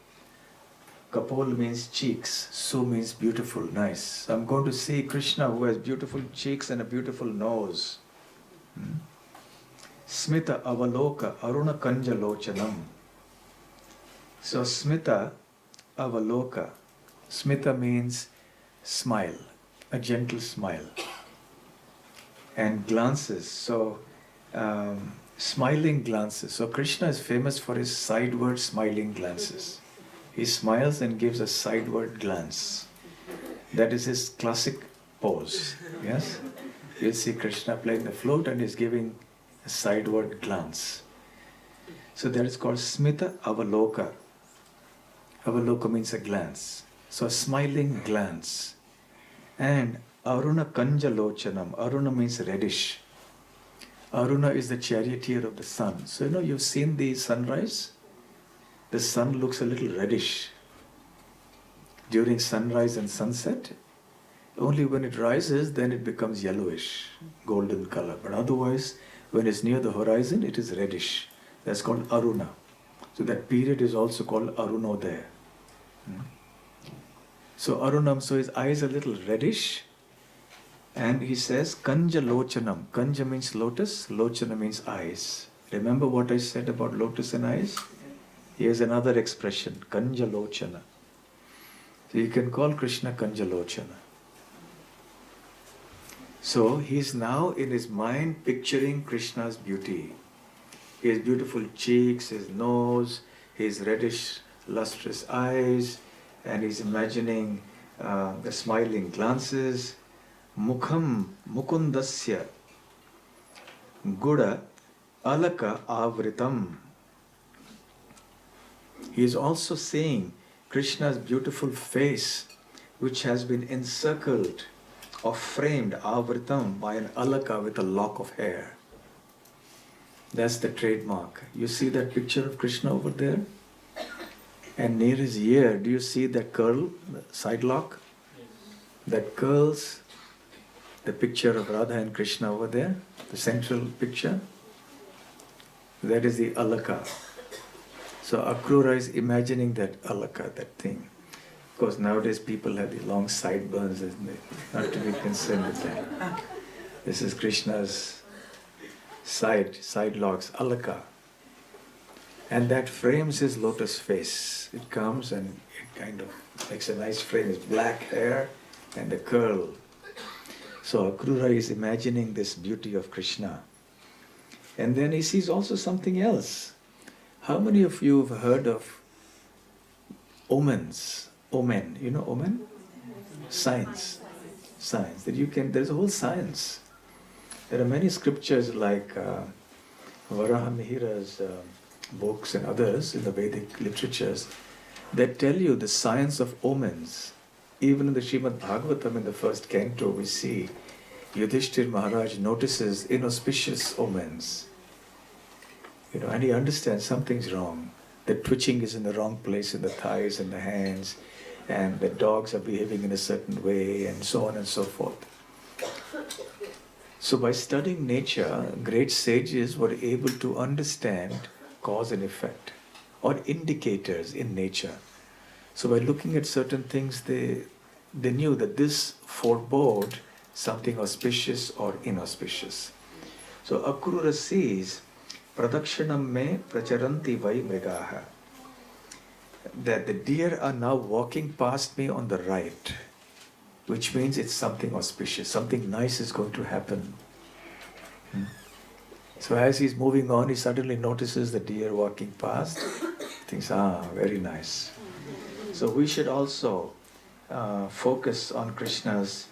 Kapol means cheeks. Su means beautiful, nice. I'm going to see Krishna who has beautiful cheeks and a beautiful nose. Smita avaloka aruna kanja lochanam. So Smita Avaloka. Smita means smile, a gentle smile. And glances, so smiling glances. So Krishna is famous for his sideward smiling glances. He smiles and gives a sideward glance. That is his classic pose. Yes? You'll see Krishna playing the flute and he's giving a sideward glance. So that is called Smita Avaloka. Avaloka means a glance. So a smiling glance. And Aruna Kanjalochanam. Aruna means reddish. Aruna is the charioteer of the sun. So you've seen the sunrise? The sun looks a little reddish. During sunrise and sunset, only when it rises, then it becomes yellowish, golden color. But otherwise, when it's near the horizon, it is reddish. That's called Aruna. So that period is also called Arunodaya. So Arunam, so his eyes are a little reddish. And he says, Kanja Lochanam. Kanja means lotus, Lochana means eyes. Remember what I said about lotus and eyes? Here's another expression, Kanja Lochana. So you can call Krishna Kanja Lochana. So he's now in his mind picturing Krishna's beauty. His beautiful cheeks, his nose, his reddish, lustrous eyes, and he's imagining the smiling glances. Mukham Mukundasya Guda Alaka Avritam. He is also seeing Krishna's beautiful face, which has been encircled or framed Avritam by an alaka with a lock of hair. That's the trademark. You see that picture of Krishna over there? And near his ear, do you see that curl, the side lock? That curls the picture of Radha and Krishna over there, the central picture. That is the alaka. So Akrura is imagining that alaka, that thing. Of course, nowadays people have the long sideburns, isn't it? Not to be concerned with that. This is Krishna's side locks, alaka. And that frames his lotus face. It comes and it kind of makes a nice frame. His black hair and the curl. So Akrura is imagining this beauty of Krishna. And then he sees also something else. How many of you have heard of omens? Omen, you know omen? Science. Science. That you can, there's a whole science. There are many scriptures like Varaha Mihira's books and others in the Vedic literatures that tell you the science of omens. Even in the Srimad Bhagavatam in the first canto we see Yudhishthir Maharaj notices inauspicious omens. And he understands something's wrong. The twitching is in the wrong place in the thighs and the hands, and the dogs are behaving in a certain way, and so on and so forth. So by studying nature, great sages were able to understand cause and effect, or indicators in nature. So by looking at certain things, they knew that this forebode something auspicious or inauspicious. So Akrura sees Pradakshanam me pracharanti vai mrigaha, that the deer are now walking past me on the right, which means it's something auspicious, something nice is going to happen. So as he's moving on, he suddenly notices the deer walking past, thinks, very nice. So we should also focus on Krishna's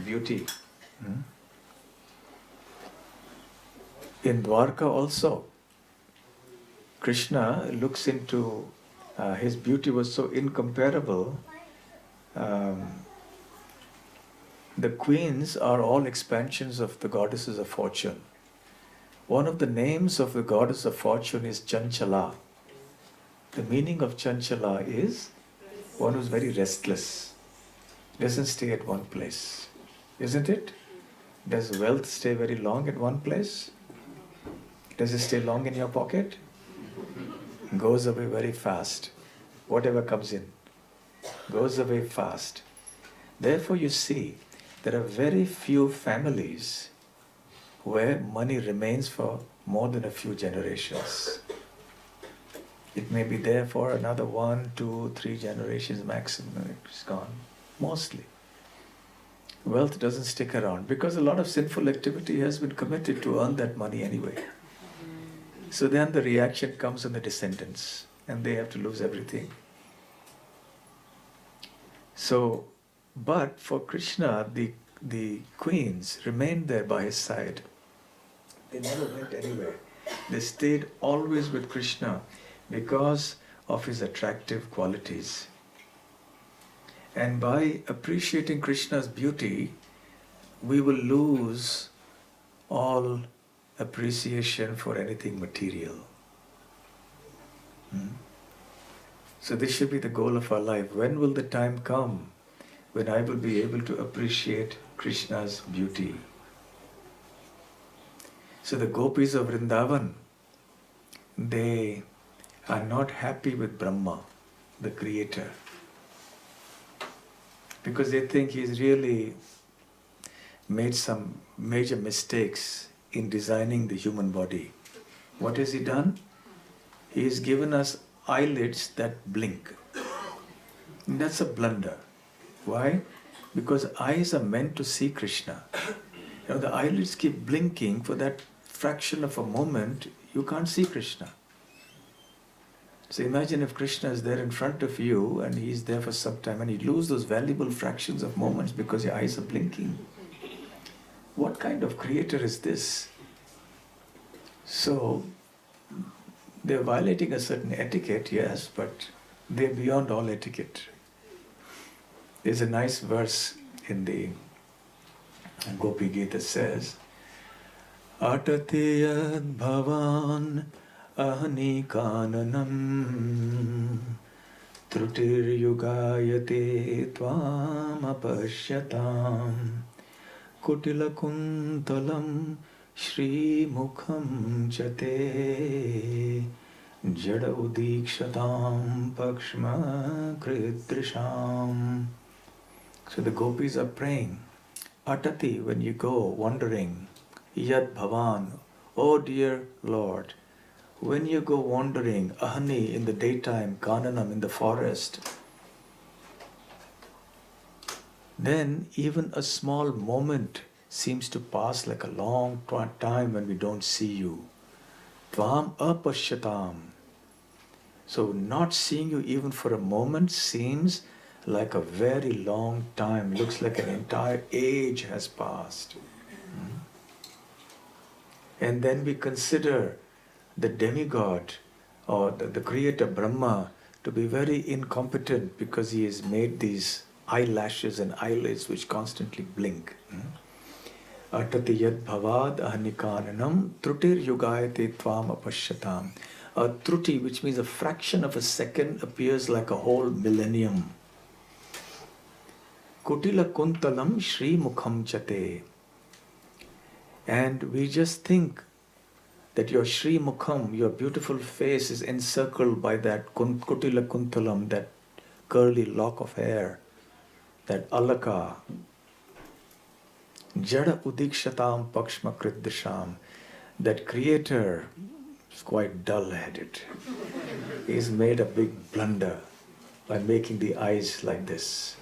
beauty. In Dwarka also, Krishna looks into, his beauty was so incomparable. The queens are all expansions of the goddesses of fortune. One of the names of the goddess of fortune is Chanchala. The meaning of Chanchala is one who's very restless, doesn't stay at one place. Isn't it? Does wealth stay very long at one place? Does it stay long in your pocket? Goes away very fast. Whatever comes in goes away fast. Therefore you see, there are very few families where money remains for more than a few generations. It may be there for another 1, 2, 3 generations maximum. It's gone. Mostly. Wealth doesn't stick around because a lot of sinful activity has been committed to earn that money anyway. So then the reaction comes on the descendants and they have to lose everything. So, but for Krishna, the queens remained there by his side. They never went anywhere. They stayed always with Krishna because of his attractive qualities. And by appreciating Krishna's beauty, we will lose all appreciation for anything material. So this should be the goal of our life. When will the time come when I will be able to appreciate Krishna's beauty? So the gopis of Vrindavan, they are not happy with Brahma, the creator, because they think he's really made some major mistakes in designing the human body. What has he done? He has given us eyelids that blink. And that's a blunder. Why? Because eyes are meant to see Krishna. The eyelids keep blinking for that fraction of a moment, you can't see Krishna. So imagine if Krishna is there in front of you and he's there for some time and you lose those valuable fractions of moments because your eyes are blinking. What kind of creator is this? So they're violating a certain etiquette, yes, but they're beyond all etiquette. There's a nice verse in the Gopi Gita says, Atati yad bhavan ahani kananam trutir yugayate tvam apashyatam kutila kuntalam shri mukham chate jada udikshatam pakshma kridrisham. So the gopis are praying, Atati, when you go wandering, Yad Bhavan, oh dear Lord, when you go wandering, Ahani in the daytime, Kananam in the forest, then even a small moment seems to pass like a long time when we don't see you. Tvam apashyatam. So not seeing you even for a moment seems like a very long time. Looks like an entire age has passed. And then we consider the demigod or the creator Brahma to be very incompetent because he has made these eyelashes and eyelids which constantly blink. Atati yad bhavad ahanikananam trutir yugayate tvam apashyatam. A truti, which means a fraction of a second, appears like a whole millennium. Kutila kuntalam shri mukham chate. And we just think that your Sri Mukham, your beautiful face, is encircled by that Kutila Kuntalam, that curly lock of hair, that alaka. Jada Udikshatam Pakshma Kridisham, that creator is quite dull-headed. He's made a big blunder by making the eyes like this.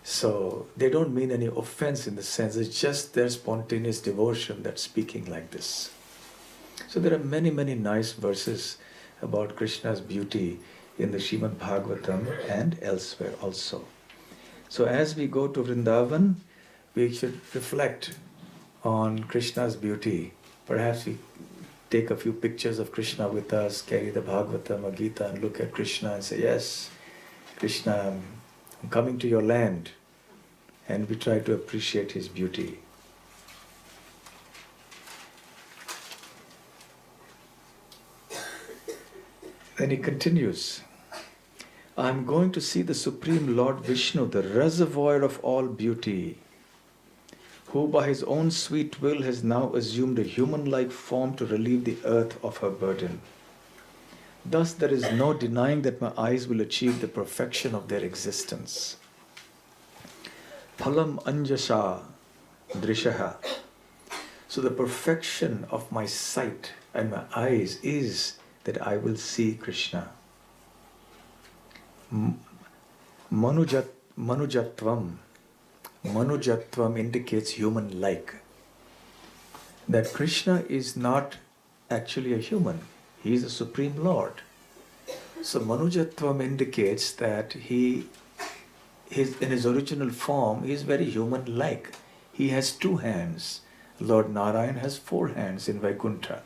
So they don't mean any offense in the sense, it's just their spontaneous devotion that's speaking like this. So there are many, many nice verses about Krishna's beauty in the Srimad Bhagavatam and elsewhere also. So as we go to Vrindavan, we should reflect on Krishna's beauty. Perhaps we take a few pictures of Krishna with us, carry the Bhagavatam or Gita and look at Krishna and say, yes, Krishna, I'm coming to your land, and we try to appreciate his beauty. Then he continues, I'm going to see the Supreme Lord Vishnu, the reservoir of all beauty, who by his own sweet will has now assumed a human-like form to relieve the earth of her burden. Thus there is no denying that my eyes will achieve the perfection of their existence. Phalam anjasa drishaha. So the perfection of my sight and my eyes is that I will see Krishna. Manujatvam indicates human-like. That Krishna is not actually a human. He is the Supreme Lord. So Manujatvam indicates that in his original form, he is very human-like. He has 2 hands. Lord Narayan has 4 hands in Vaikuntha.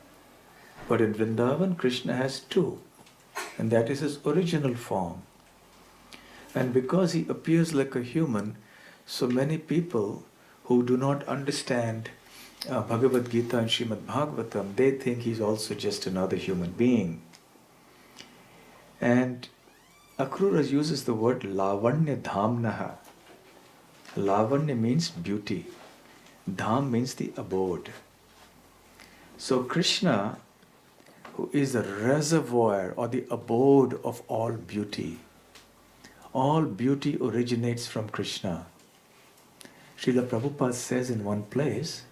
But in Vrindavan, Krishna has 2. And that is his original form. And because he appears like a human, so many people who do not understand Bhagavad Gita and Srimad Bhagavatam, they think he's also just another human being. And Akrura uses the word Lavanya Dhamnaha. Lavanya means beauty. Dham means the abode. So Krishna, who is the reservoir or the abode of all beauty originates from Krishna. Srila Prabhupada says in one place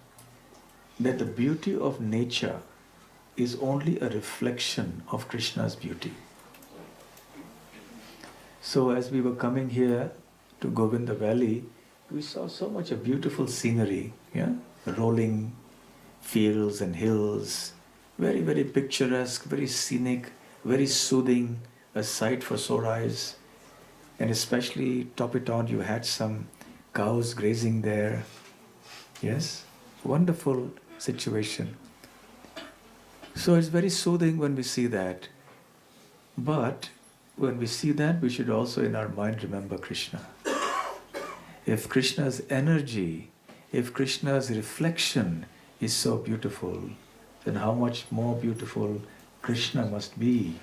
that the beauty of nature is only a reflection of Krishna's beauty. So as we were coming here to Govinda Valley, we saw so much of beautiful scenery, rolling fields and hills, very, very picturesque, very scenic, very soothing, a sight for sore eyes. And especially top it on, you had some cows grazing there. Yes, wonderful situation. So it's very soothing when we see that. But when we see that, we should also in our mind remember Krishna. If Krishna's energy, if Krishna's reflection is so beautiful, then how much more beautiful Krishna must be.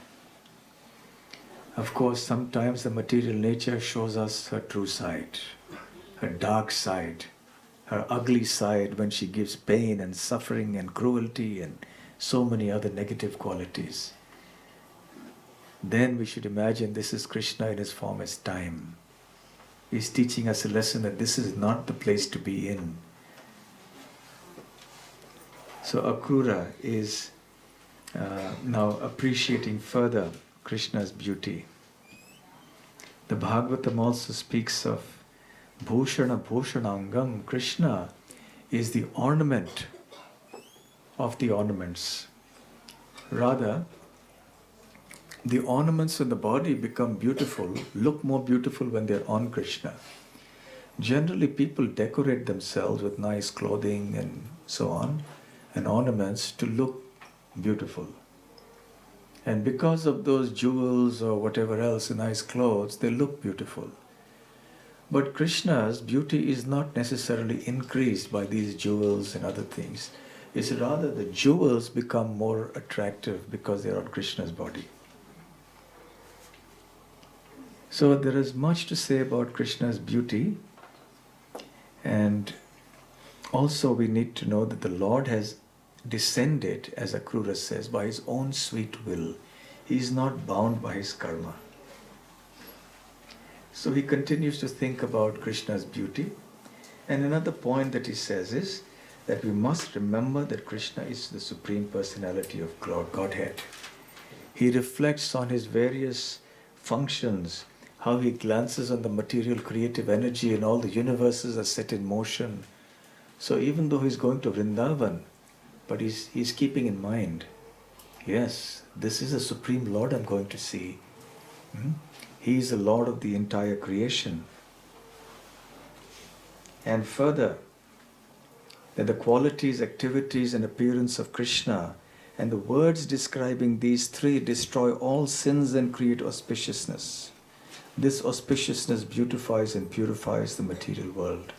Of course, sometimes the material nature shows us her true side, her dark side, her ugly side when she gives pain and suffering and cruelty and so many other negative qualities. Then we should imagine this is Krishna in his form as time. He's teaching us a lesson that this is not the place to be in. So Akrura is now appreciating further Krishna's beauty. The Bhagavatam also speaks of Bhushana Bhushanangam. Krishna is the ornament of the ornaments. Rather, the ornaments on the body become beautiful, look more beautiful when they're on Krishna. Generally, people decorate themselves with nice clothing and so on, and ornaments to look beautiful. And because of those jewels or whatever else, nice clothes, they look beautiful. But Krishna's beauty is not necessarily increased by these jewels and other things. It's rather the jewels become more attractive because they're on Krishna's body. So there is much to say about Krishna's beauty, and also we need to know that the Lord has descended, as Akrura says, by his own sweet will. He is not bound by his karma. So he continues to think about Krishna's beauty. And another point that he says is that we must remember that Krishna is the Supreme Personality of Godhead. He reflects on his various functions, how he glances on the material creative energy and all the universes are set in motion. So even though he's going to Vrindavan, but he's keeping in mind, yes, this is the Supreme Lord I'm going to see. He is the Lord of the entire creation. And further, that the qualities, activities and appearance of Krishna and the words describing these three destroy all sins and create auspiciousness. This auspiciousness beautifies and purifies the material world.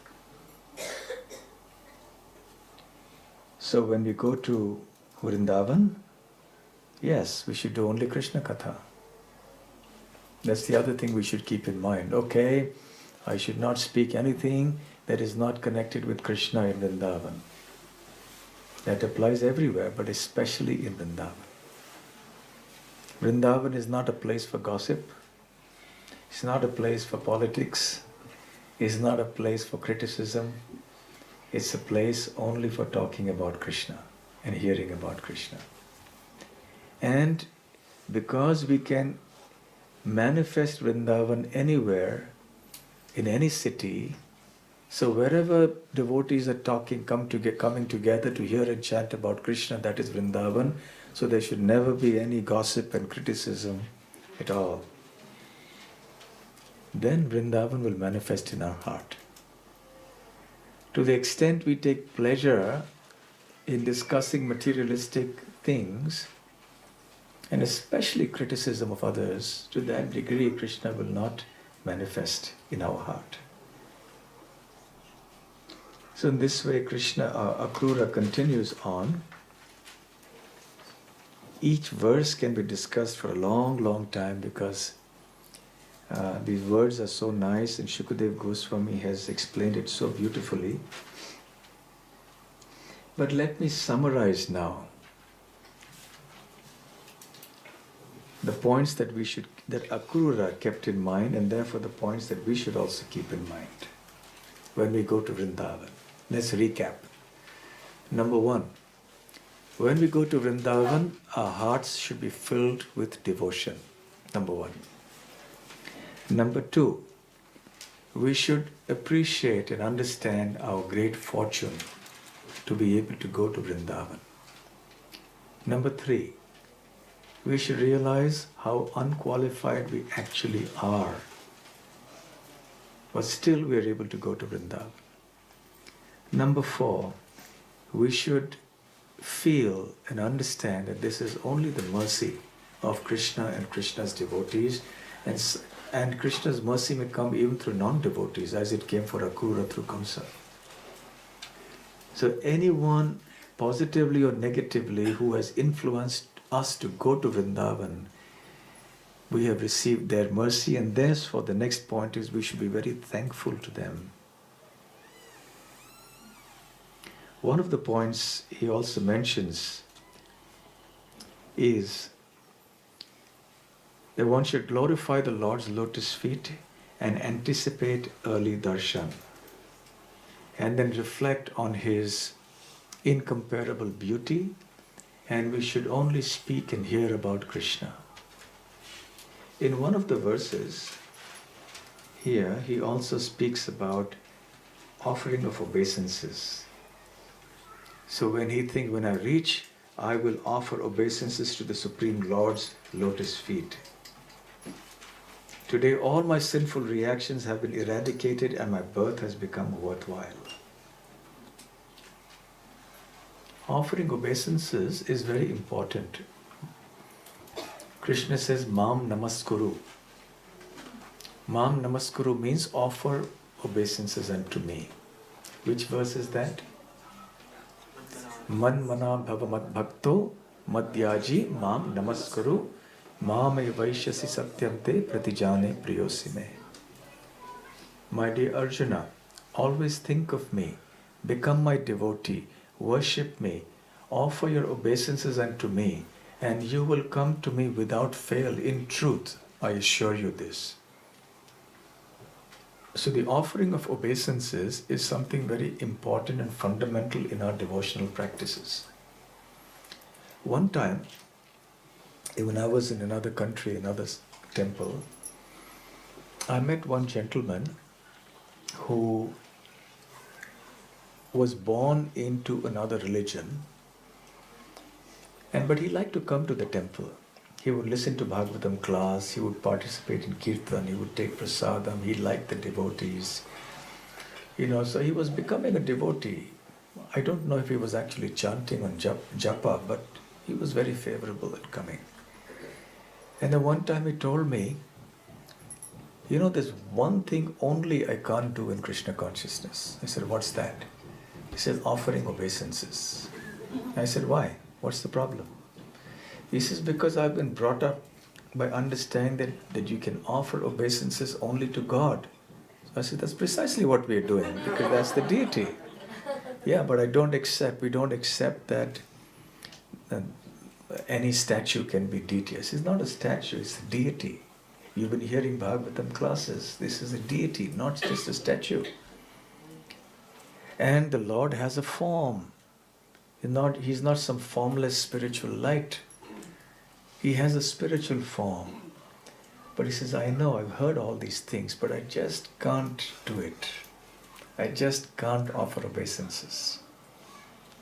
So when we go to Vrindavan, yes, we should do only Krishna Katha. That's the other thing we should keep in mind. Okay, I should not speak anything that is not connected with Krishna in Vrindavan. That applies everywhere, but especially in Vrindavan. Vrindavan is not a place for gossip. It's not a place for politics. It's not a place for criticism. It's a place only for talking about Krishna and hearing about Krishna. And because we can manifest Vrindavan anywhere, in any city. So wherever devotees are coming together to hear and chant about Krishna, that is Vrindavan. So there should never be any gossip and criticism at all. Then Vrindavan will manifest in our heart. To the extent we take pleasure in discussing materialistic things, and especially criticism of others, to that degree Krishna will not manifest in our heart. So in this way Akrura continues on. Each verse can be discussed for a long, long time because these words are so nice, and Shukadev Goswami has explained it so beautifully. But let me summarize now the points that Akrura kept in mind, and therefore the points that we should also keep in mind when we go to Vrindavan. Let's recap. Number one, when we go to Vrindavan, our hearts should be filled with devotion. Number one. Number two, we should appreciate and understand our great fortune to be able to go to Vrindavan. Number three, we should realize how unqualified we actually are, but still we are able to go to Vrindavan. Number four, we should feel and understand that this is only the mercy of Krishna and Krishna's devotees, and Krishna's mercy may come even through non-devotees, as it came for Akrura through Kamsa. So anyone positively or negatively who has influenced us to go to Vrindavan, we have received their mercy, and therefore the next point is we should be very thankful to them. One of the points he also mentions is that one should glorify the Lord's lotus feet and anticipate early darshan, and then reflect on his incomparable beauty, and we should only speak and hear about Krishna. In one of the verses here, he also speaks about offering of obeisances. So when I reach, I will offer obeisances to the Supreme Lord's lotus feet. Today all my sinful reactions have been eradicated and my birth has become worthwhile. Offering obeisances is very important. Krishna says, Mam Namaskuru. Mam Namaskuru means offer obeisances unto me. Which verse is that? Man mana bhava mad bhakto madhyaji mam namaskuru mame vaishyasi satyam te pratijane priyosime. My dear Arjuna, always think of me, become my devotee, worship me, offer your obeisances unto me, and you will come to me without fail. In truth, I assure you this. So the offering of obeisances is something very important and fundamental in our devotional practices. One time, when I was in another country, another temple, I met one gentleman who was born into another religion, but he liked to come to the temple. He would listen to Bhagavatam class, he would participate in Kirtan, he would take prasadam, he liked the devotees. So he was becoming a devotee. I don't know if he was actually chanting on japa, but he was very favorable at coming. And then one time he told me, there's one thing only I can't do in Krishna consciousness. I said, what's that? He said, offering obeisances. I said, why? What's the problem? He says, because I've been brought up by understanding that you can offer obeisances only to God. So I said, that's precisely what we're doing, because that's the deity. Yeah, but we don't accept that any statue can be deity. I said, it's not a statue, it's a deity. You've been hearing Bhagavatam classes. This is a deity, not just a statue. And the Lord has a form. He's not some formless spiritual light. He has a spiritual form. But he says, I know, I've heard all these things, but I just can't do it. I just can't offer obeisances.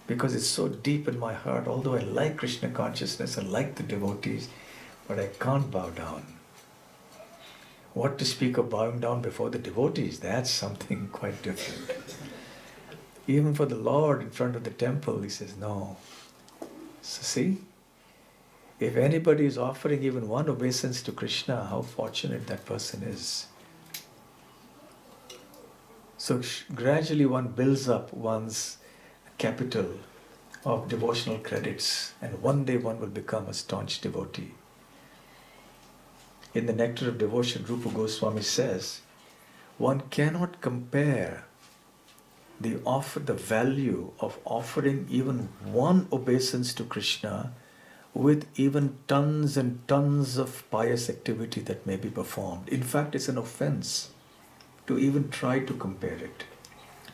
Because it's so deep in my heart, although I like Krishna consciousness, I like the devotees, but I can't bow down. What to speak of bowing down before the devotees? That's something quite different. Even for the Lord in front of the temple, he says, no. So see, if anybody is offering even one obeisance to Krishna, how fortunate that person is. So gradually one builds up one's capital of devotional credits, and one day one will become a staunch devotee. In the Nectar of Devotion, Rupa Goswami says, one cannot compare the value of offering even one obeisance to Krishna with even tons and tons of pious activity that may be performed. In fact, it's an offense to even try to compare it,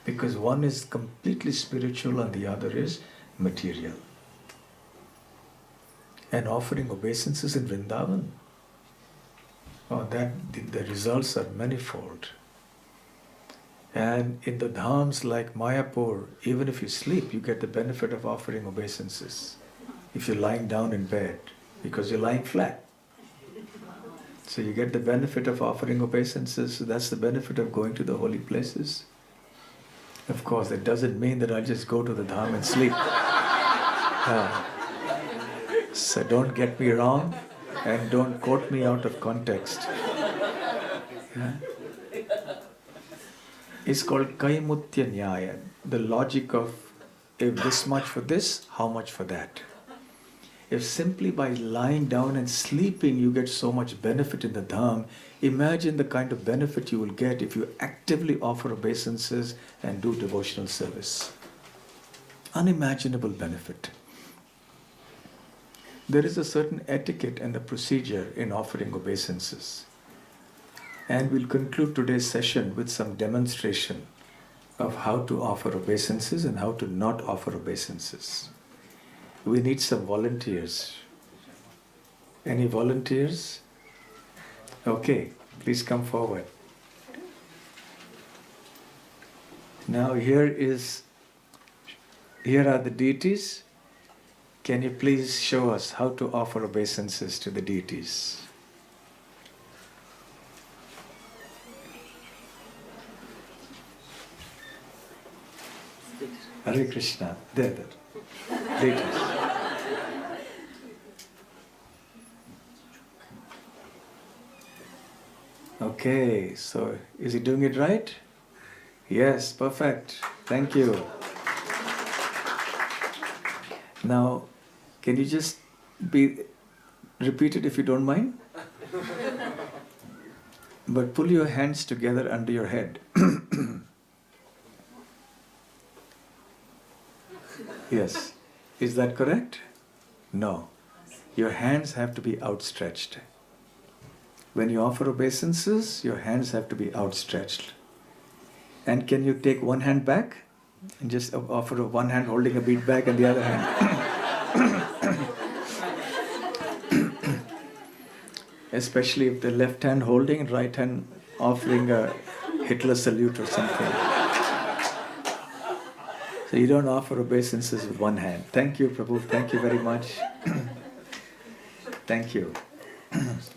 because one is completely spiritual and the other is material. And offering obeisances in Vrindavan, the results are manifold. And in the dhams like Mayapur, even if you sleep, you get the benefit of offering obeisances. If you're lying down in bed, because you're lying flat. So you get the benefit of offering obeisances. So that's the benefit of going to the holy places. Of course, that doesn't mean that I'll just go to the dham and sleep. So don't get me wrong, and don't quote me out of context. Yeah? It's called Kaimutya Nyaya, the logic of if this much for this, how much for that. If simply by lying down and sleeping you get so much benefit in the dham, imagine the kind of benefit you will get if you actively offer obeisances and do devotional service. Unimaginable benefit. There is a certain etiquette and a procedure in offering obeisances. And we'll conclude today's session with some demonstration of how to offer obeisances and how to not offer obeisances. We need some volunteers. Any volunteers? Okay, please come forward. Now here are the deities. Can you please show us how to offer obeisances to the deities? Hare Krishna. There. Deities. Okay, so is he doing it right? Yes, perfect. Thank you. Now, can you just repeat it if you don't mind? But pull your hands together under your head. Yes. Is that correct? No. Your hands have to be outstretched. When you offer obeisances, your hands have to be outstretched. And can you take one hand back? And just offer one hand holding a bead bag and the other hand. Especially if the left hand holding, right hand offering a Hitler salute or something. So you don't offer obeisances with one hand. Thank you, Prabhu. Thank you very much. Thank you.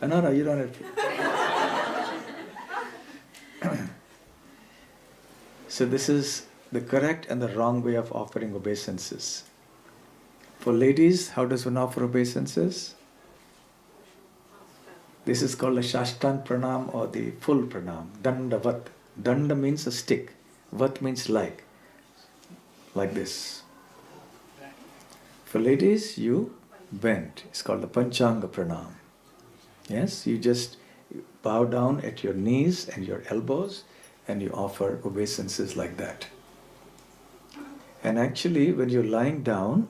No, you don't have to. So this is the correct and the wrong way of offering obeisances. For ladies, how does one offer obeisances? This is called a Shashtang Pranam or the full Pranam. Dandavat. Danda means a stick. Vat means like this. For ladies, you bend. It's called the Panchanga Pranam. Yes, you just bow down at your knees and your elbows and you offer obeisances like that. And actually, when you're lying down,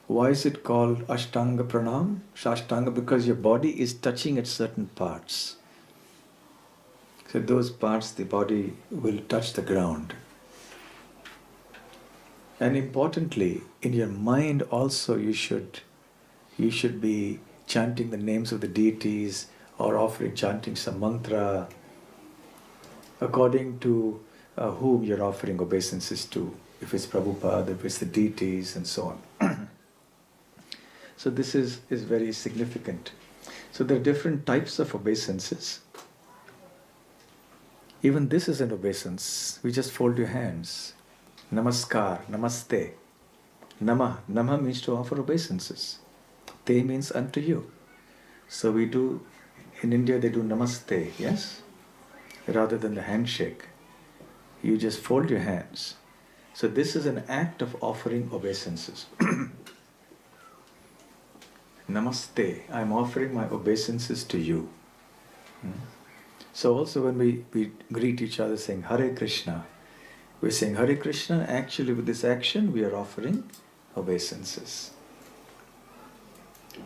why is it called Ashtanga Pranam? Shashtanga, because your body is touching at certain parts. So those parts, the body will touch the ground. And importantly, in your mind also you should be chanting the names of the deities or chanting some mantra, according to whom you're offering obeisances to, if it's Prabhupada, if it's the deities, and so on. So this is very significant. So there are different types of obeisances. Even this is an obeisance. We just fold your hands. Namaskar, namaste. Nama means to offer obeisances. Te means unto you. So we do, in India they do namaste, yes? Rather than the handshake. You just fold your hands. So this is an act of offering obeisances. Namaste, I'm offering my obeisances to you. So also when we greet each other saying Hare Krishna, we're saying Hare Krishna, actually with this action we are offering obeisances.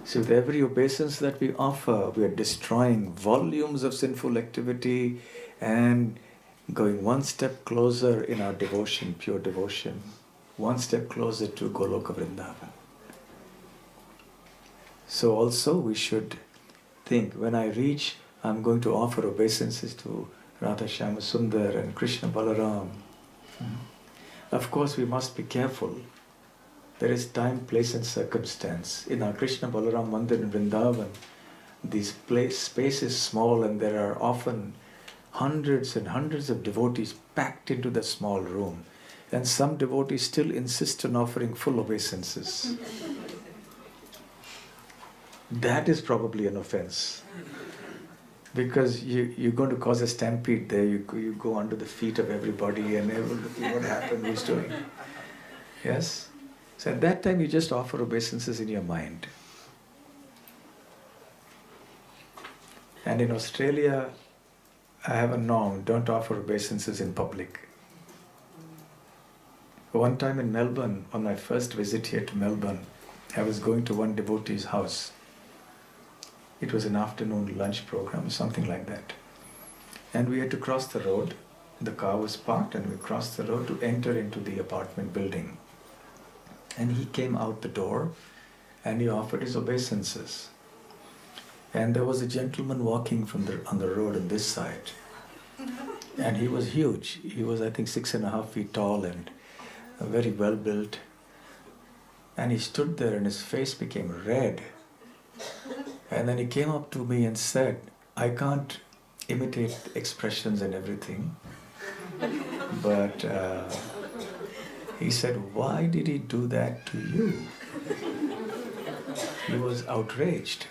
So with every obeisance that we offer, we are destroying volumes of sinful activity and going one step closer in our devotion, pure devotion, one step closer to Goloka Vrindavan. So also we should think, when I reach, I'm going to offer obeisances to Radha Shyama Sundar and Krishna Balaram. Of course we must be careful. There is time, place and circumstance. In our Krishna Balaram Mandir in Vrindavan, this space is small and there are often hundreds and hundreds of devotees packed into the small room. And some devotees still insist on offering full obeisances. That is probably an offense. Because you're going to cause a stampede there. You go under the feet of everybody and everybody, what happened, who's doing. Yes? So at that time you just offer obeisances in your mind. And in Australia, I have a norm, don't offer obeisances in public. One time in Melbourne, on my first visit here to Melbourne, I was going to one devotee's house. It was an afternoon lunch program, something like that. And we had to cross the road. The car was parked and we crossed the road to enter into the apartment building. And he came out the door and he offered his obeisances. And there was a gentleman walking on the road on this side. And he was huge. He was, I think, 6.5 feet tall and very well built. And he stood there and his face became red. And then he came up to me and said, I can't imitate expressions and everything. But he said, why did he do that to you? He was outraged.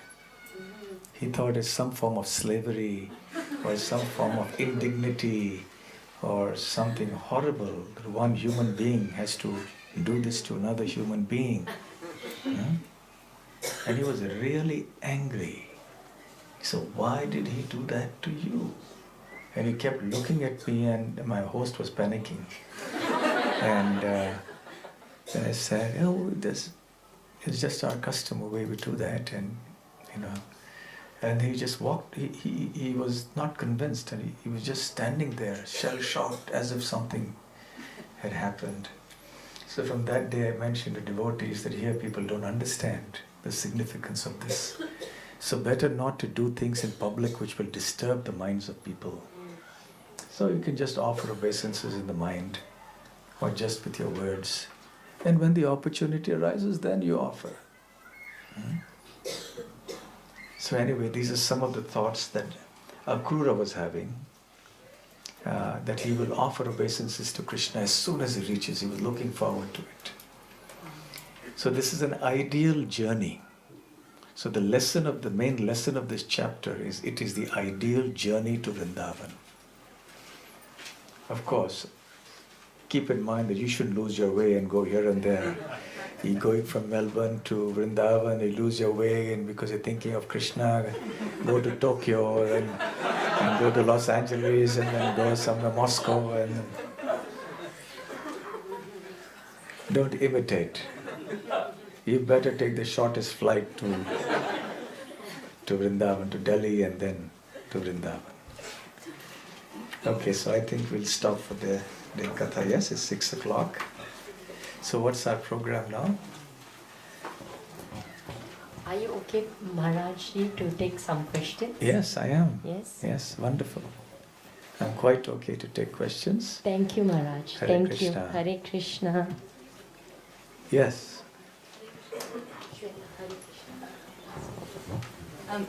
He thought it's some form of slavery or some form of indignity or something horrible that one human being has to do this to another human being. And he was really angry. So why did he do that to you? And he kept looking at me and my host was panicking. And then I said, oh, it's just our custom, the way we do that. And, and he just walked, he was not convinced and he was just standing there, shell-shocked, as if something had happened. So from that day I mentioned to devotees that here people don't understand the significance of this. So better not to do things in public which will disturb the minds of people. So you can just offer obeisances in the mind or just with your words. And when the opportunity arises, then you offer. So anyway, these are some of the thoughts that Akrura was having, that he will offer obeisances to Krishna as soon as he reaches. He was looking forward to it. So this is an ideal journey. So the main lesson of this chapter is, it is the ideal journey to Vrindavan. Of course, keep in mind that you shouldn't lose your way and go here and there. You're going from Melbourne to Vrindavan, you lose your way, and because you're thinking of Krishna, go to Tokyo and go to Los Angeles and then go somewhere, Moscow, and don't imitate. You better take the shortest flight to Vrindavan, to Delhi, and then to Vrindavan. Okay, so I think we'll stop for the Katha. Yes, it's 6 o'clock. So what's our program now? Are you okay, Maharajji, to take some questions? Yes, I am. Yes? Yes, wonderful. I'm quite okay to take questions. Thank you, Maharaj. Hare Thank Krishna. you. Hare Krishna. Yes.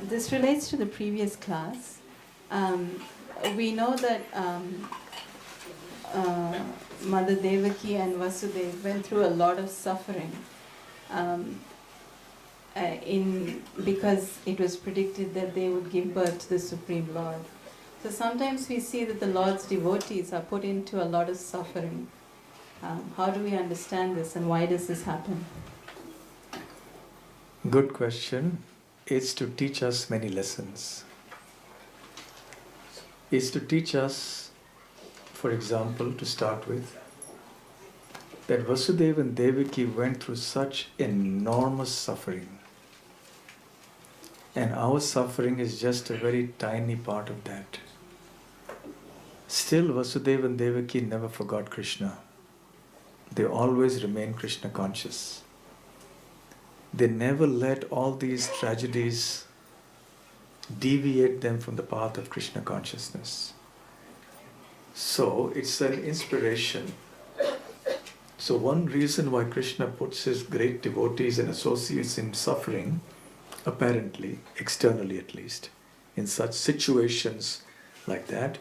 This relates to the previous class. We know that Mother Devaki and Vasudeva went through a lot of suffering because it was predicted that they would give birth to the Supreme Lord. So sometimes we see that the Lord's devotees are put into a lot of suffering. How do we understand this and why does this happen? Good question. It's to teach us many lessons. It's to teach us, for example, to start with, that Vasudeva and Devaki went through such enormous suffering. And our suffering is just a very tiny part of that. Still, Vasudeva and Devaki never forgot Krishna. They always remained Krishna conscious. They never let all these tragedies deviate them from the path of Krishna consciousness. So, it's an inspiration. So, one reason why Krishna puts his great devotees and associates in suffering, apparently, externally at least, in such situations like that,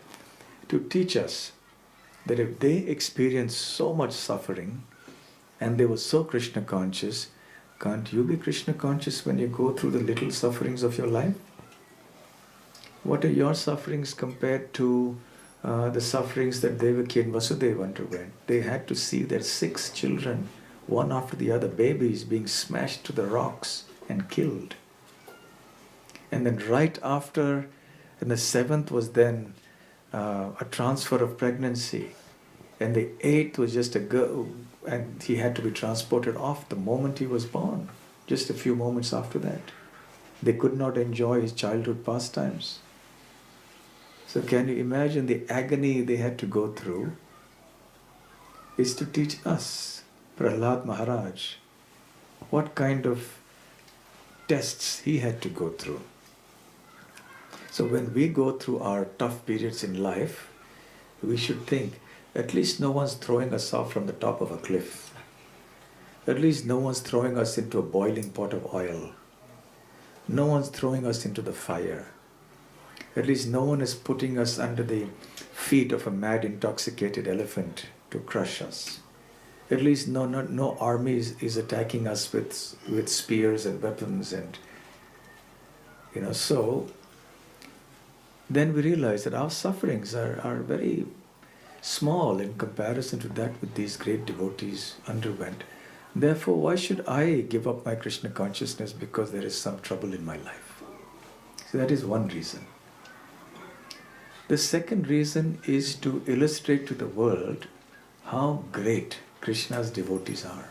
to teach us that if they experienced so much suffering and they were so Krishna conscious, can't you be Krishna conscious when you go through the little sufferings of your life? What are your sufferings compared to the sufferings that Devaki and Vasudeva underwent? They had to see their 6 children, one after the other, babies, being smashed to the rocks and killed. And then right after, and the 7th was then a transfer of pregnancy, and the 8th was just a girl, and he had to be transported off the moment he was born, just a few moments after that. They could not enjoy his childhood pastimes. So can you imagine the agony they had to go through? Is to teach us, Prahlad Maharaj, what kind of tests he had to go through. So when we go through our tough periods in life, we should think, at least no one's throwing us off from the top of a cliff. At least no one's throwing us into a boiling pot of oil. No one's throwing us into the fire. At least no one is putting us under the feet of a mad, intoxicated elephant to crush us. At least no army is attacking us with spears and weapons and, so then we realize that our sufferings are very small in comparison to that which these great devotees underwent. Therefore, why should I give up my Krishna consciousness because there is some trouble in my life? So that is one reason. The second reason is to illustrate to the world how great Krishna's devotees are.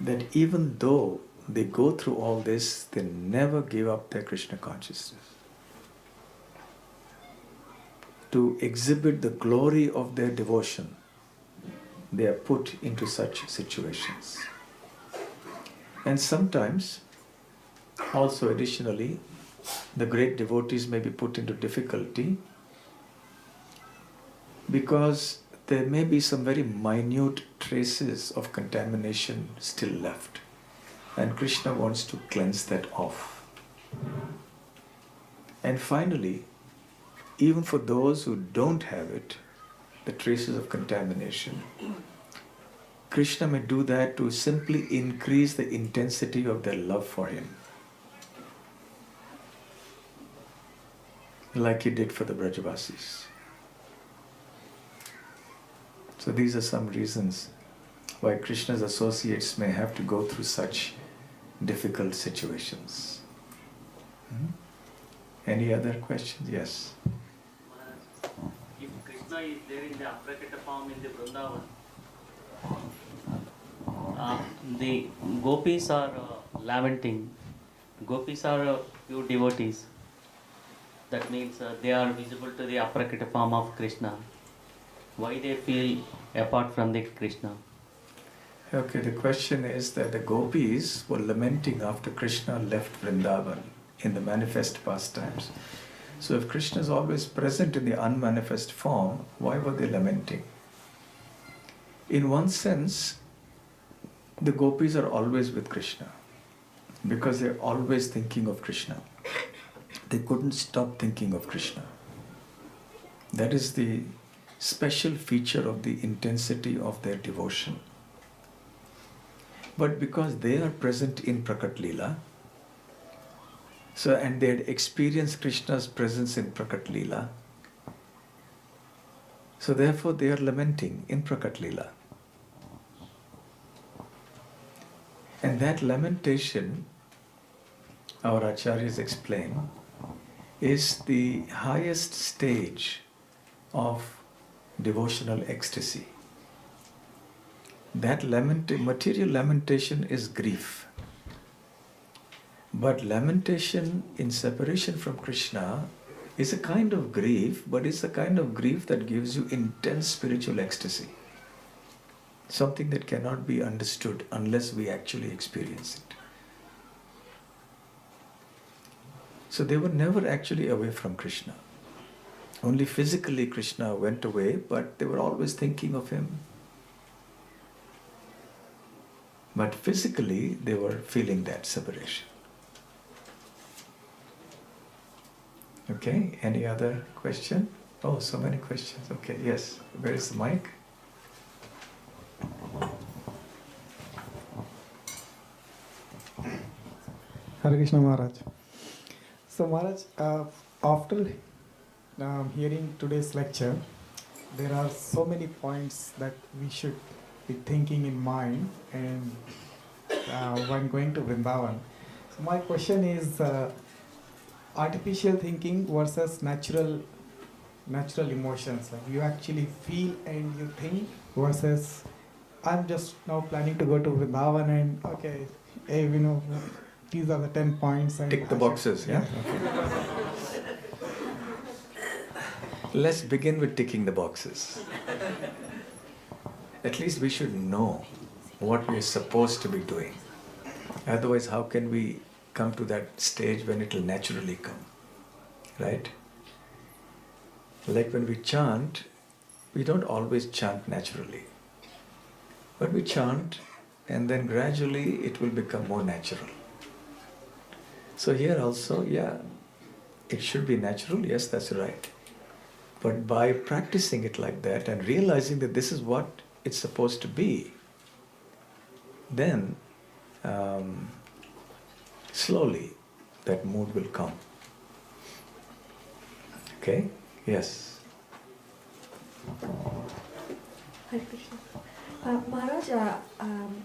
That even though they go through all this, they never give up their Krishna consciousness. To exhibit the glory of their devotion, they are put into such situations. And sometimes, also additionally, the great devotees may be put into difficulty because there may be some very minute traces of contamination still left. And Krishna wants to cleanse that off. And finally, even for those who don't have it, the traces of contamination, Krishna may do that to simply increase the intensity of their love for him. Like he did for the Brajavasis. So these are some reasons why Krishna's associates may have to go through such difficult situations. Any other questions? Yes. If Krishna is there in the Aprakita form in the Vrindavana, the gopis are lamenting. Gopis are pure devotees. That means they are visible to the Aprakita form of Krishna. Why they feel apart from the Krishna? Okay, the question is that the gopis were lamenting after Krishna left Vrindavan in the manifest pastimes. So if Krishna is always present in the unmanifest form, why were they lamenting? In one sense, the gopis are always with Krishna because they're always thinking of Krishna. They couldn't stop thinking of Krishna. That is the special feature of the intensity of their devotion. But because they are present in Prakat Leela, and they had experienced Krishna's presence in Prakat Leela, so therefore they are lamenting in Prakat Leela. And that lamentation, our acharyas explain, is the highest stage of devotional ecstasy. That material lamentation is grief. But lamentation in separation from Krishna is a kind of grief, but it's a kind of grief that gives you intense spiritual ecstasy. Something that cannot be understood unless we actually experience it. So they were never actually away from Krishna. Only physically Krishna went away, but they were always thinking of him. But physically they were feeling that separation. Okay, any other question? Oh, so many questions. Okay, yes. Where is the mic? Hare Krishna Maharaj. So Maharaj, after hearing today's lecture, there are so many points that we should be thinking in mind and when going to Vrindavan. So my question is artificial thinking versus natural emotions. Like you actually feel and you think versus I'm just now planning to go to Vrindavan and okay, hey, these are the 10 points. And Tick the boxes, yeah? Let's begin with ticking the boxes. At least we should know what we are supposed to be doing. Otherwise, how can we come to that stage when it will naturally come? Right? Like when we chant, we don't always chant naturally. But we chant and then gradually it will become more natural. So here also, yeah, it should be natural, yes, that's right. But by practicing it like that and realizing that this is what it's supposed to be, then slowly that mood will come. Okay? Yes. Hare Krishna. Maharaj,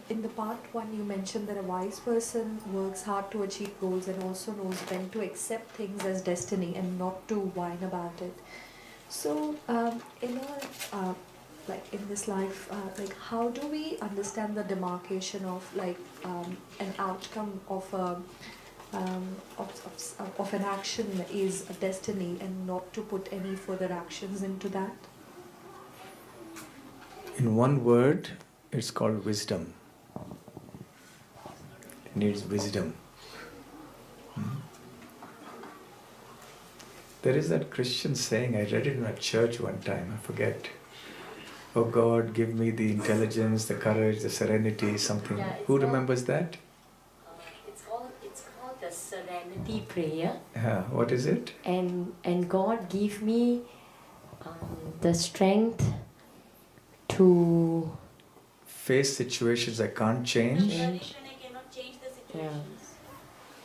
in the part 1 you mentioned that a wise person works hard to achieve goals and also knows when to accept things as destiny and not to whine about it. So, in this life, how do we understand the demarcation of an outcome of an action is a destiny and not to put any further actions into that? In one word, it's called wisdom. It needs wisdom. There is that Christian saying, I read it in a church one time, I forget. Oh God, give me the intelligence, the courage, the serenity, something. Yeah, Who remembers that? It's called the serenity prayer. Yeah, what is it? And God give me the strength to Face situations I can't change. I cannot change the situations.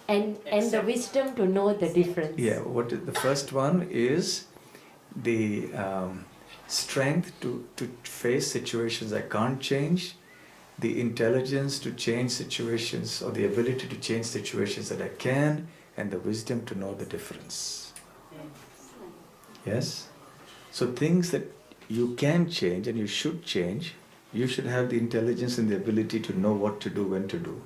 And the wisdom to know the difference. Yeah, the first one is the strength to face situations I can't change, the intelligence to change situations or the ability to change situations that I can, and the wisdom to know the difference. Yes? So things that you can change and you should change, you should have the intelligence and the ability to know what to do, when to do.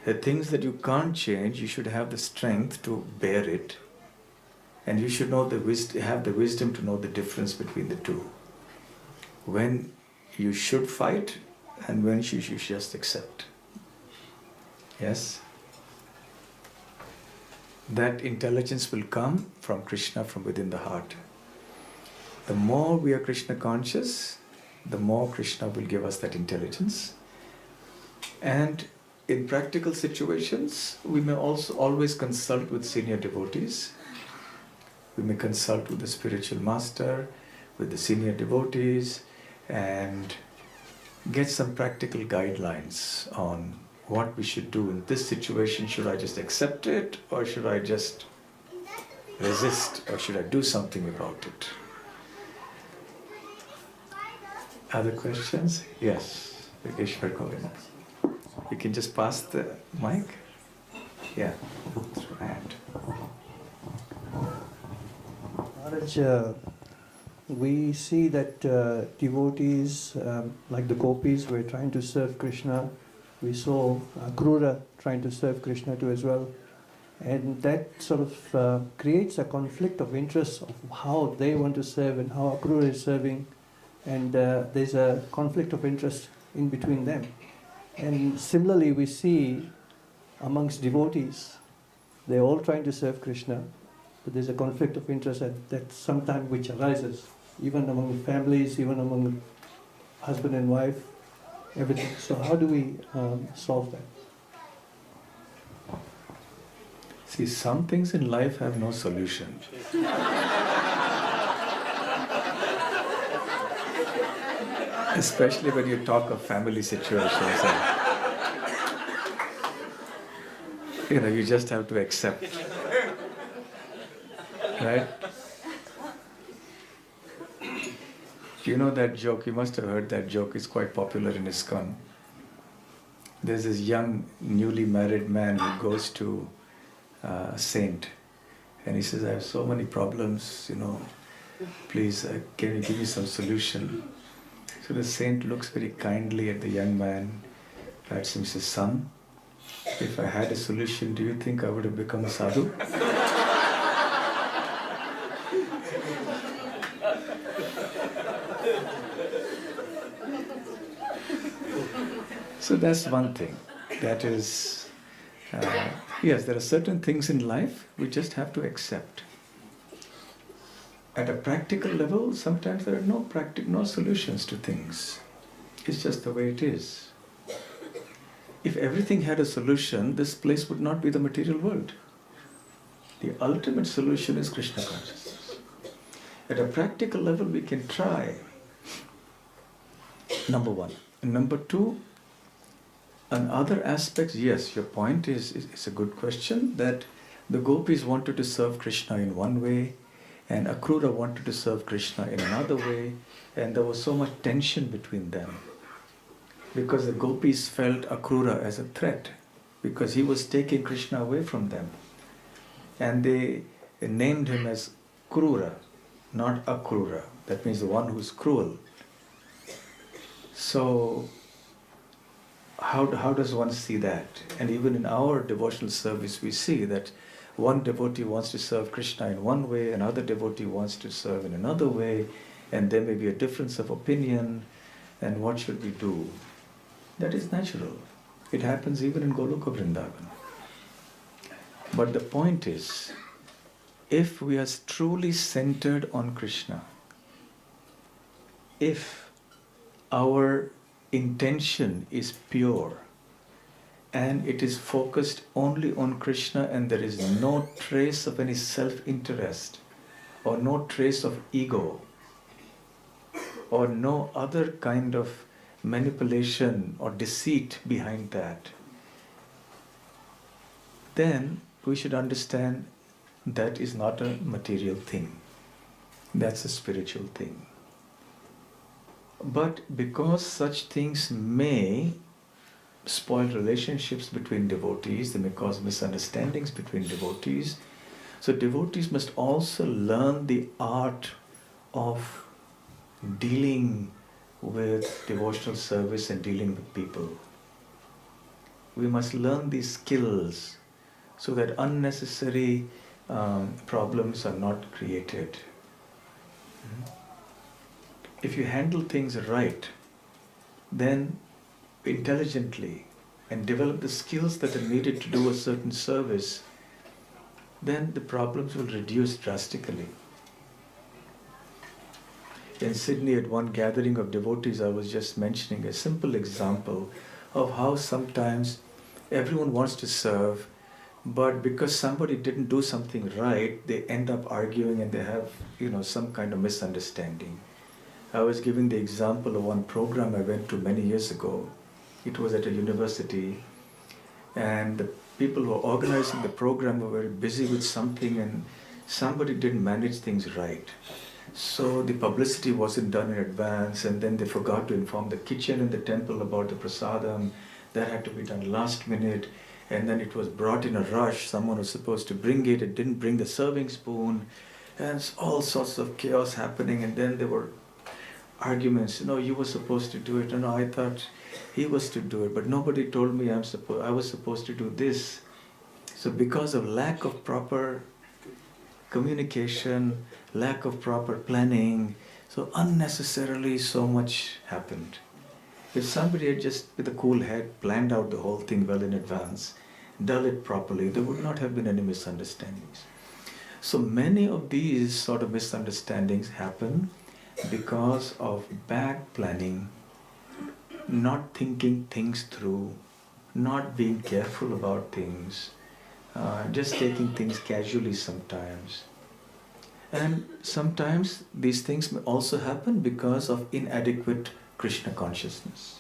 The things that you can't change, you should have the strength to bear it, and you should know have the wisdom to know the difference between the two. When you should fight and when you should just accept. Yes? That intelligence will come from Krishna from within the heart. The more we are Krishna conscious, the more Krishna will give us that intelligence. And in practical situations, we may also always consult with senior devotees. We may consult with the spiritual master, with the senior devotees, and get some practical guidelines on what we should do in this situation. Should I just accept it, or should I just resist, or should I do something about it? Other questions? Yes, Yogeshwar Govinda. You can just pass the mic. Yeah, through hand. Maharaj, we see that devotees like the gopis were trying to serve Krishna. We saw Akrura trying to serve Krishna too as well. And that sort of creates a conflict of interest of how they want to serve and how Akrura is serving. And there's a conflict of interest in between them. And similarly, we see amongst devotees, they're all trying to serve Krishna, but there's a conflict of interest that sometimes which arises, even among families, even among husband and wife, everything. So how do we solve that? See, some things in life have no solution. Especially when you talk of family situations. And, you just have to accept. Right? You know that joke, you must have heard that joke, it's quite popular in ISKCON. There's this young, newly married man who goes to a saint and he says, I have so many problems, please can you give me some solution? So the saint looks very kindly at the young man, pats him, says, son, if I had a solution, do you think I would have become a sadhu? So that's one thing. That is, yes, there are certain things in life we just have to accept. At a practical level, sometimes there are no solutions to things. It's just the way it is. If everything had a solution, this place would not be the material world. The ultimate solution is Krishna consciousness. At a practical level, we can try. Number one. And number two, on other aspects, yes, your point is a good question, that the gopis wanted to serve Krishna in one way, and Akrura wanted to serve Krishna in another way, and there was so much tension between them. Because the gopis felt Akrura as a threat, because he was taking Krishna away from them. And they named him as Krura, not Akrura. That means the one who's cruel. So, how does one see that? And even in our devotional service, we see that one devotee wants to serve Krishna in one way, another devotee wants to serve in another way, and there may be a difference of opinion, and what should we do? That is natural. It happens even in Goloka Vrindavan. But the point is, if we are truly centered on Krishna, if our intention is pure and it is focused only on Krishna and there is no trace of any self-interest or no trace of ego or no other kind of manipulation or deceit behind that, then we should understand that is not a material thing. That's a spiritual thing. But because such things may spoil relationships between devotees, they may cause misunderstandings between devotees, so devotees must also learn the art of dealing with devotional service and dealing with people. We must learn these skills so that unnecessary problems are not created. If you handle things right, then intelligently and develop the skills that are needed to do a certain service, then the problems will reduce drastically. In Sydney, at one gathering of devotees, I was just mentioning a simple example of how sometimes everyone wants to serve, but because somebody didn't do something right, they end up arguing and they have, some kind of misunderstanding. I was giving the example of one program I went to many years ago. It was at a university, and the people who were organizing the program were very busy with something, and somebody didn't manage things right. So the publicity wasn't done in advance, and then they forgot to inform the kitchen in the temple about the prasadam. That had to be done last minute, and then it was brought in a rush. Someone was supposed to bring it, it didn't bring the serving spoon, and all sorts of chaos happening. And then there were arguments. You were supposed to do it. No, I thought he was to do it, but nobody told me I was supposed to do this. So because of lack of proper communication, lack of proper planning, so unnecessarily so much happened. If somebody had just with a cool head planned out the whole thing well in advance, done it properly, there would not have been any misunderstandings. So many of these sort of misunderstandings happen because of bad planning, not thinking things through, not being careful about things, just taking things casually sometimes. And sometimes these things may also happen because of inadequate Krishna consciousness.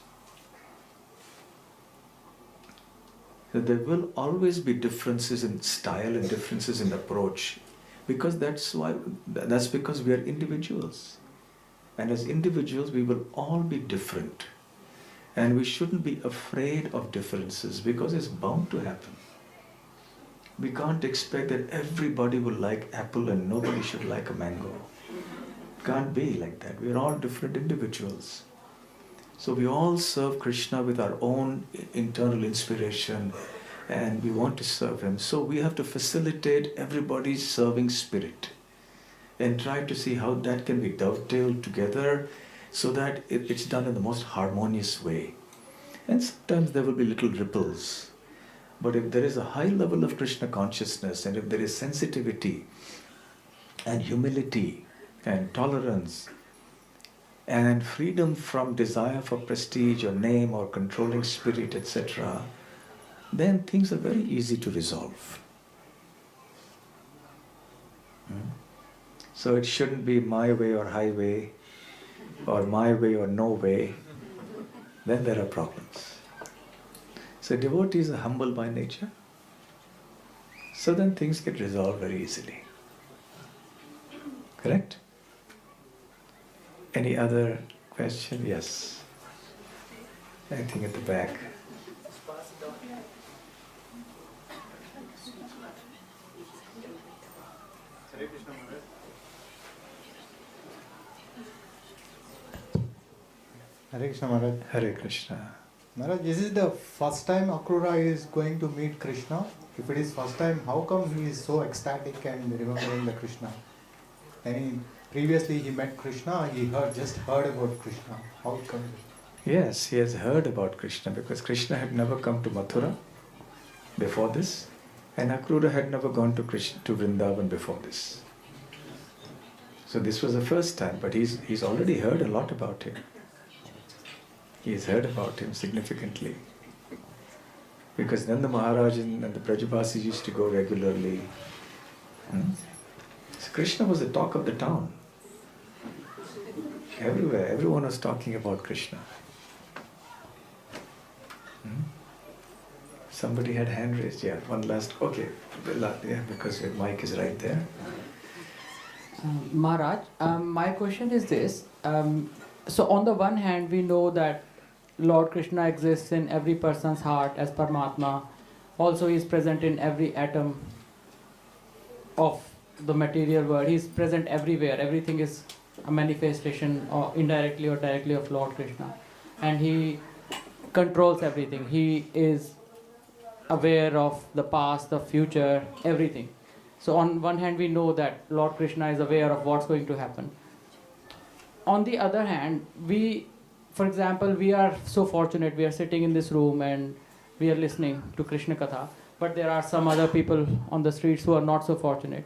So there will always be differences in style and differences in approach, because that's because we are individuals. And as individuals, we will all be different. And we shouldn't be afraid of differences, because it's bound to happen. We can't expect that everybody will like apple and nobody should like a mango. It can't be like that. We're all different individuals. So we all serve Krishna with our own internal inspiration, and we want to serve Him. So we have to facilitate everybody's serving spirit and try to see how that can be dovetailed together so that it's done in the most harmonious way. And sometimes there will be little ripples. But if there is a high level of Krishna consciousness, and if there is sensitivity and humility and tolerance and freedom from desire for prestige or name or controlling spirit, etc., then things are very easy to resolve. So it shouldn't be my way or highway, or my way or no way. Then there are problems. So devotees are humble by nature. So then things get resolved very easily. Correct? Any other question? Yes. I think at the back. Hare Krishna Maharaj. Hare Krishna Maharaj. Hare Krishna. Maharaj, is it the first time Akrura is going to meet Krishna? If it is first time, how come he is so ecstatic and remembering the Krishna? Previously he met Krishna, he just heard about Krishna. How come? Yes, he has heard about Krishna because Krishna had never come to Mathura before this, and Akrura had never gone to Vrindavan before this. So this was the first time, but he's already heard a lot about him. He has heard about him significantly. Because Nanda Maharaj and the Brajabasis used to go regularly. So Krishna was the talk of the town. Everywhere, everyone was talking about Krishna. Somebody had hand raised, yeah, one last, okay, yeah, because your mic is right there. Maharaj, my question is this. So on the one hand, we know that Lord Krishna exists in every person's heart as Paramatma. Also, He is present in every atom of the material world. He is present everywhere. Everything is a manifestation, or indirectly or directly, of Lord Krishna. And He controls everything. He is aware of the past, the future, everything. So on one hand, we know that Lord Krishna is aware of what's going to happen. On the other hand, we for example, we are so fortunate, we are sitting in this room and we are listening to Krishna Katha, but there are some other people on the streets who are not so fortunate.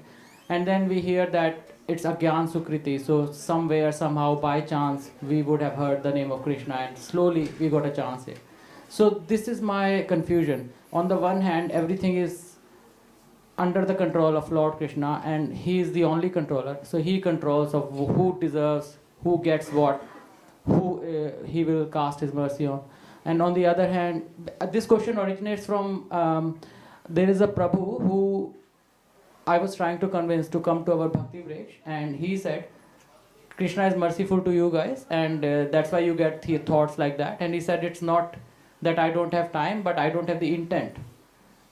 And then we hear that it's Agyan Sukriti, so somewhere, somehow, by chance, we would have heard the name of Krishna and slowly we got a chance here. So this is my confusion. On the one hand, everything is under the control of Lord Krishna and He is the only controller. So He controls of who deserves, who gets what, who He will cast His mercy on. And on the other hand, this question originates from, there is a Prabhu who I was trying to convince to come to our Bhakti Bridge, and he said, Krishna is merciful to you guys, and that's why you get thoughts like that. And he said, it's not that I don't have time, but I don't have the intent.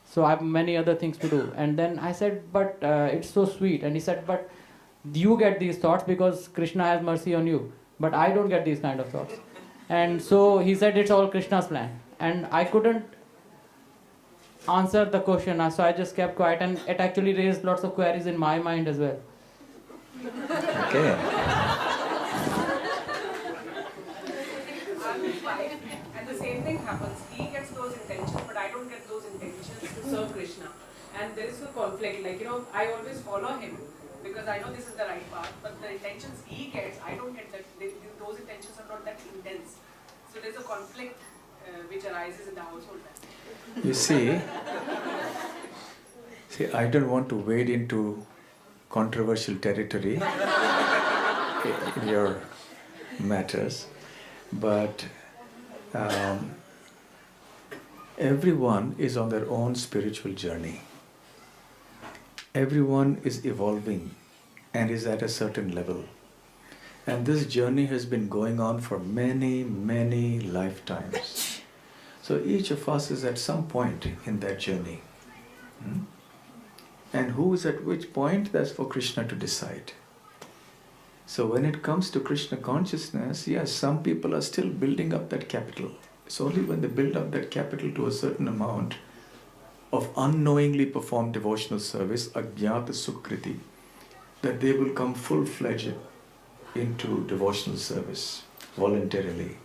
So I have many other things to do. And then I said, but it's so sweet. And he said, but you get these thoughts because Krishna has mercy on you, but I don't get these kind of thoughts. And so he said, it's all Krishna's plan. And I couldn't answer the question, so I just kept quiet, and it actually raised lots of queries in my mind as well. Okay. And the same thing happens. He gets those intentions, but I don't get those intentions to serve Krishna. And there is a conflict. Like, I always follow him because I know this is the right path, but the intentions he gets, I don't get that. Those intentions are not that intense. So there's a conflict which arises in the household. You see, I don't want to wade into controversial territory in your matters, but everyone is on their own spiritual journey. Everyone is evolving and is at a certain level. And this journey has been going on for many, many lifetimes. So each of us is at some point in that journey. And who is at which point, that's for Krishna to decide. So when it comes to Krishna consciousness, yes, some people are still building up that capital. It's only when they build up that capital to a certain amount of unknowingly performed devotional service, Ajnata Sukriti, that they will come full-fledged into devotional service voluntarily.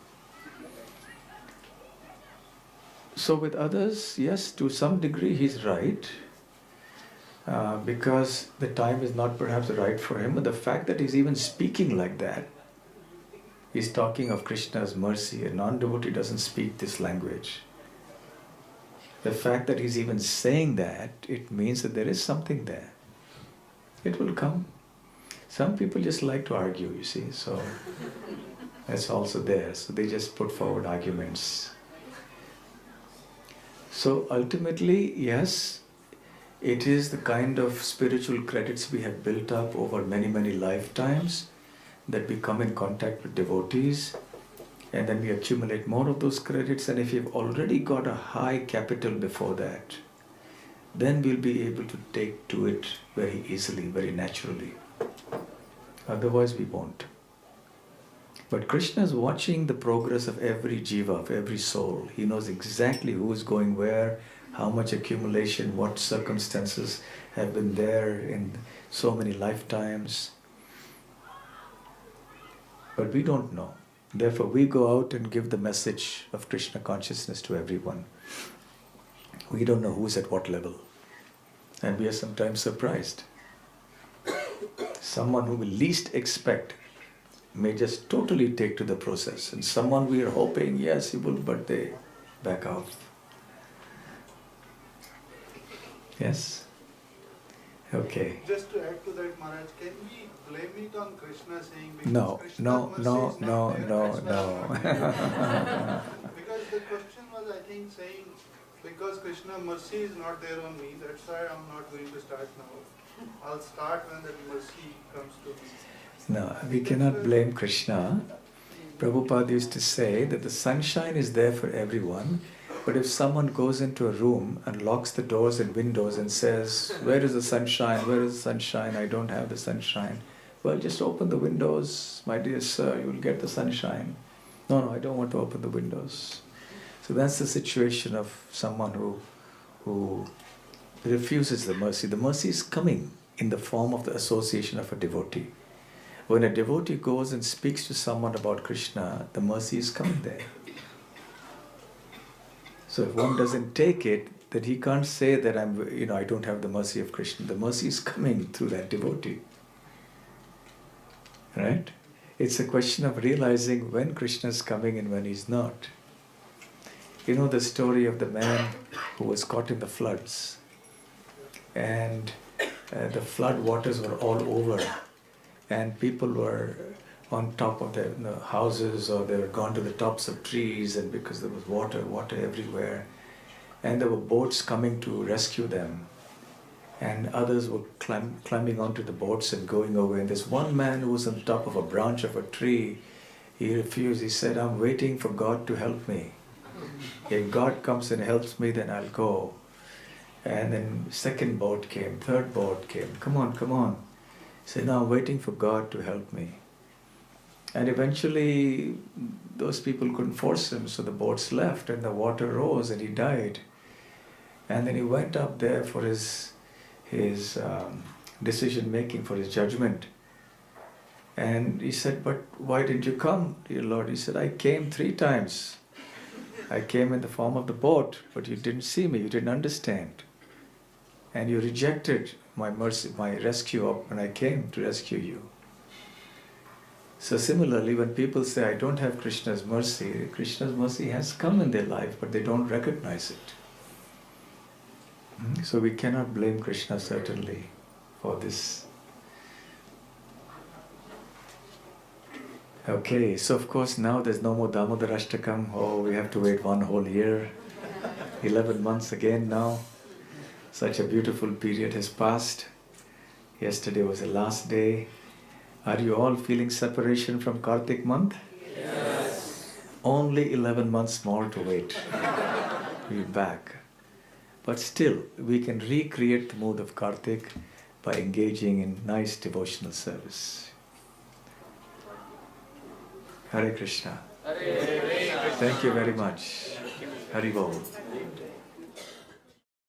So with others, yes, to some degree he's right, because the time is not perhaps right for him, but the fact that he's even speaking like that, he's talking of Krishna's mercy. A non-devotee doesn't speak this language. The fact that he's even saying that, it means that there is something there. It will come. Some people just like to argue, you see, so that's also there. So they just put forward arguments. So ultimately, yes, it is the kind of spiritual credits we have built up over many, many lifetimes that we come in contact with devotees, and then we accumulate more of those credits. And if you've already got a high capital before that, then we'll be able to take to it very easily, very naturally. Otherwise we won't. But Krishna is watching the progress of every jiva, of every soul. He knows exactly who is going where, how much accumulation, what circumstances have been there in so many lifetimes. But we don't know. Therefore, we go out and give the message of Krishna consciousness to everyone. We don't know who's at what level. And we are sometimes surprised. Someone who we least expect may just totally take to the process. And someone we are hoping, yes, he will, but they back out. Yes? Okay. Just to add to that, Maharaj, can we blame it on Krishna saying because No, Krishna's no, mercy no, is no, not there, no, that's why no. I'm not because the question was, I think, saying because Krishna's mercy is not there on me, that's why I'm not going to start now. I'll start when that mercy comes to me. No, we cannot blame Krishna. Prabhupada used to say that the sunshine is there for everyone, but if someone goes into a room and locks the doors and windows and says, where is the sunshine, where is the sunshine, I don't have the sunshine. Well, just open the windows, my dear sir, you will get the sunshine. No, I don't want to open the windows. So that's the situation of someone who refuses the mercy. The mercy is coming in the form of the association of a devotee. When a devotee goes and speaks to someone about Krishna, the mercy is coming there. So if one doesn't take it, then he can't say that I don't have the mercy of Krishna. The mercy is coming through that devotee. Right? It's a question of realizing when Krishna is coming and when he's not. You know the story of the man who was caught in the floods, and the flood waters were all over, and people were on top of their houses, or they were gone to the tops of trees, and because there was water everywhere, and there were boats coming to rescue them, and others were climbing onto the boats and going away. And this one man who was on top of a branch of a tree, he refused. He said, I'm waiting for God to help me. If God comes and helps me, then I'll go. And then second boat came, third boat came. Come on. He said, no, I'm waiting for God to help me. And eventually, those people couldn't force him, so the boats left and the water rose and he died. And then he went up there for his decision making, for his judgment. And he said, but why didn't you come, dear Lord? He said, I came 3 times. I came in the form of the boat, but you didn't see me, you didn't understand. And you rejected my mercy, my rescue when I came to rescue you. So similarly, when people say, I don't have Krishna's mercy has come in their life, but they don't recognize it. So we cannot blame Krishna certainly for this. Okay, so of course now there's no more Damodarashtakam. Oh, we have to wait 1 whole year, 11 months again now. Such a beautiful period has passed. Yesterday was the last day. Are you all feeling separation from Kartik month? Yes. Only 11 months more to wait. We're back. But still, we can recreate the mood of Kartik by engaging in nice devotional service. Hare Krishna. Hare Krishna. Thank you very much. Hari Bol.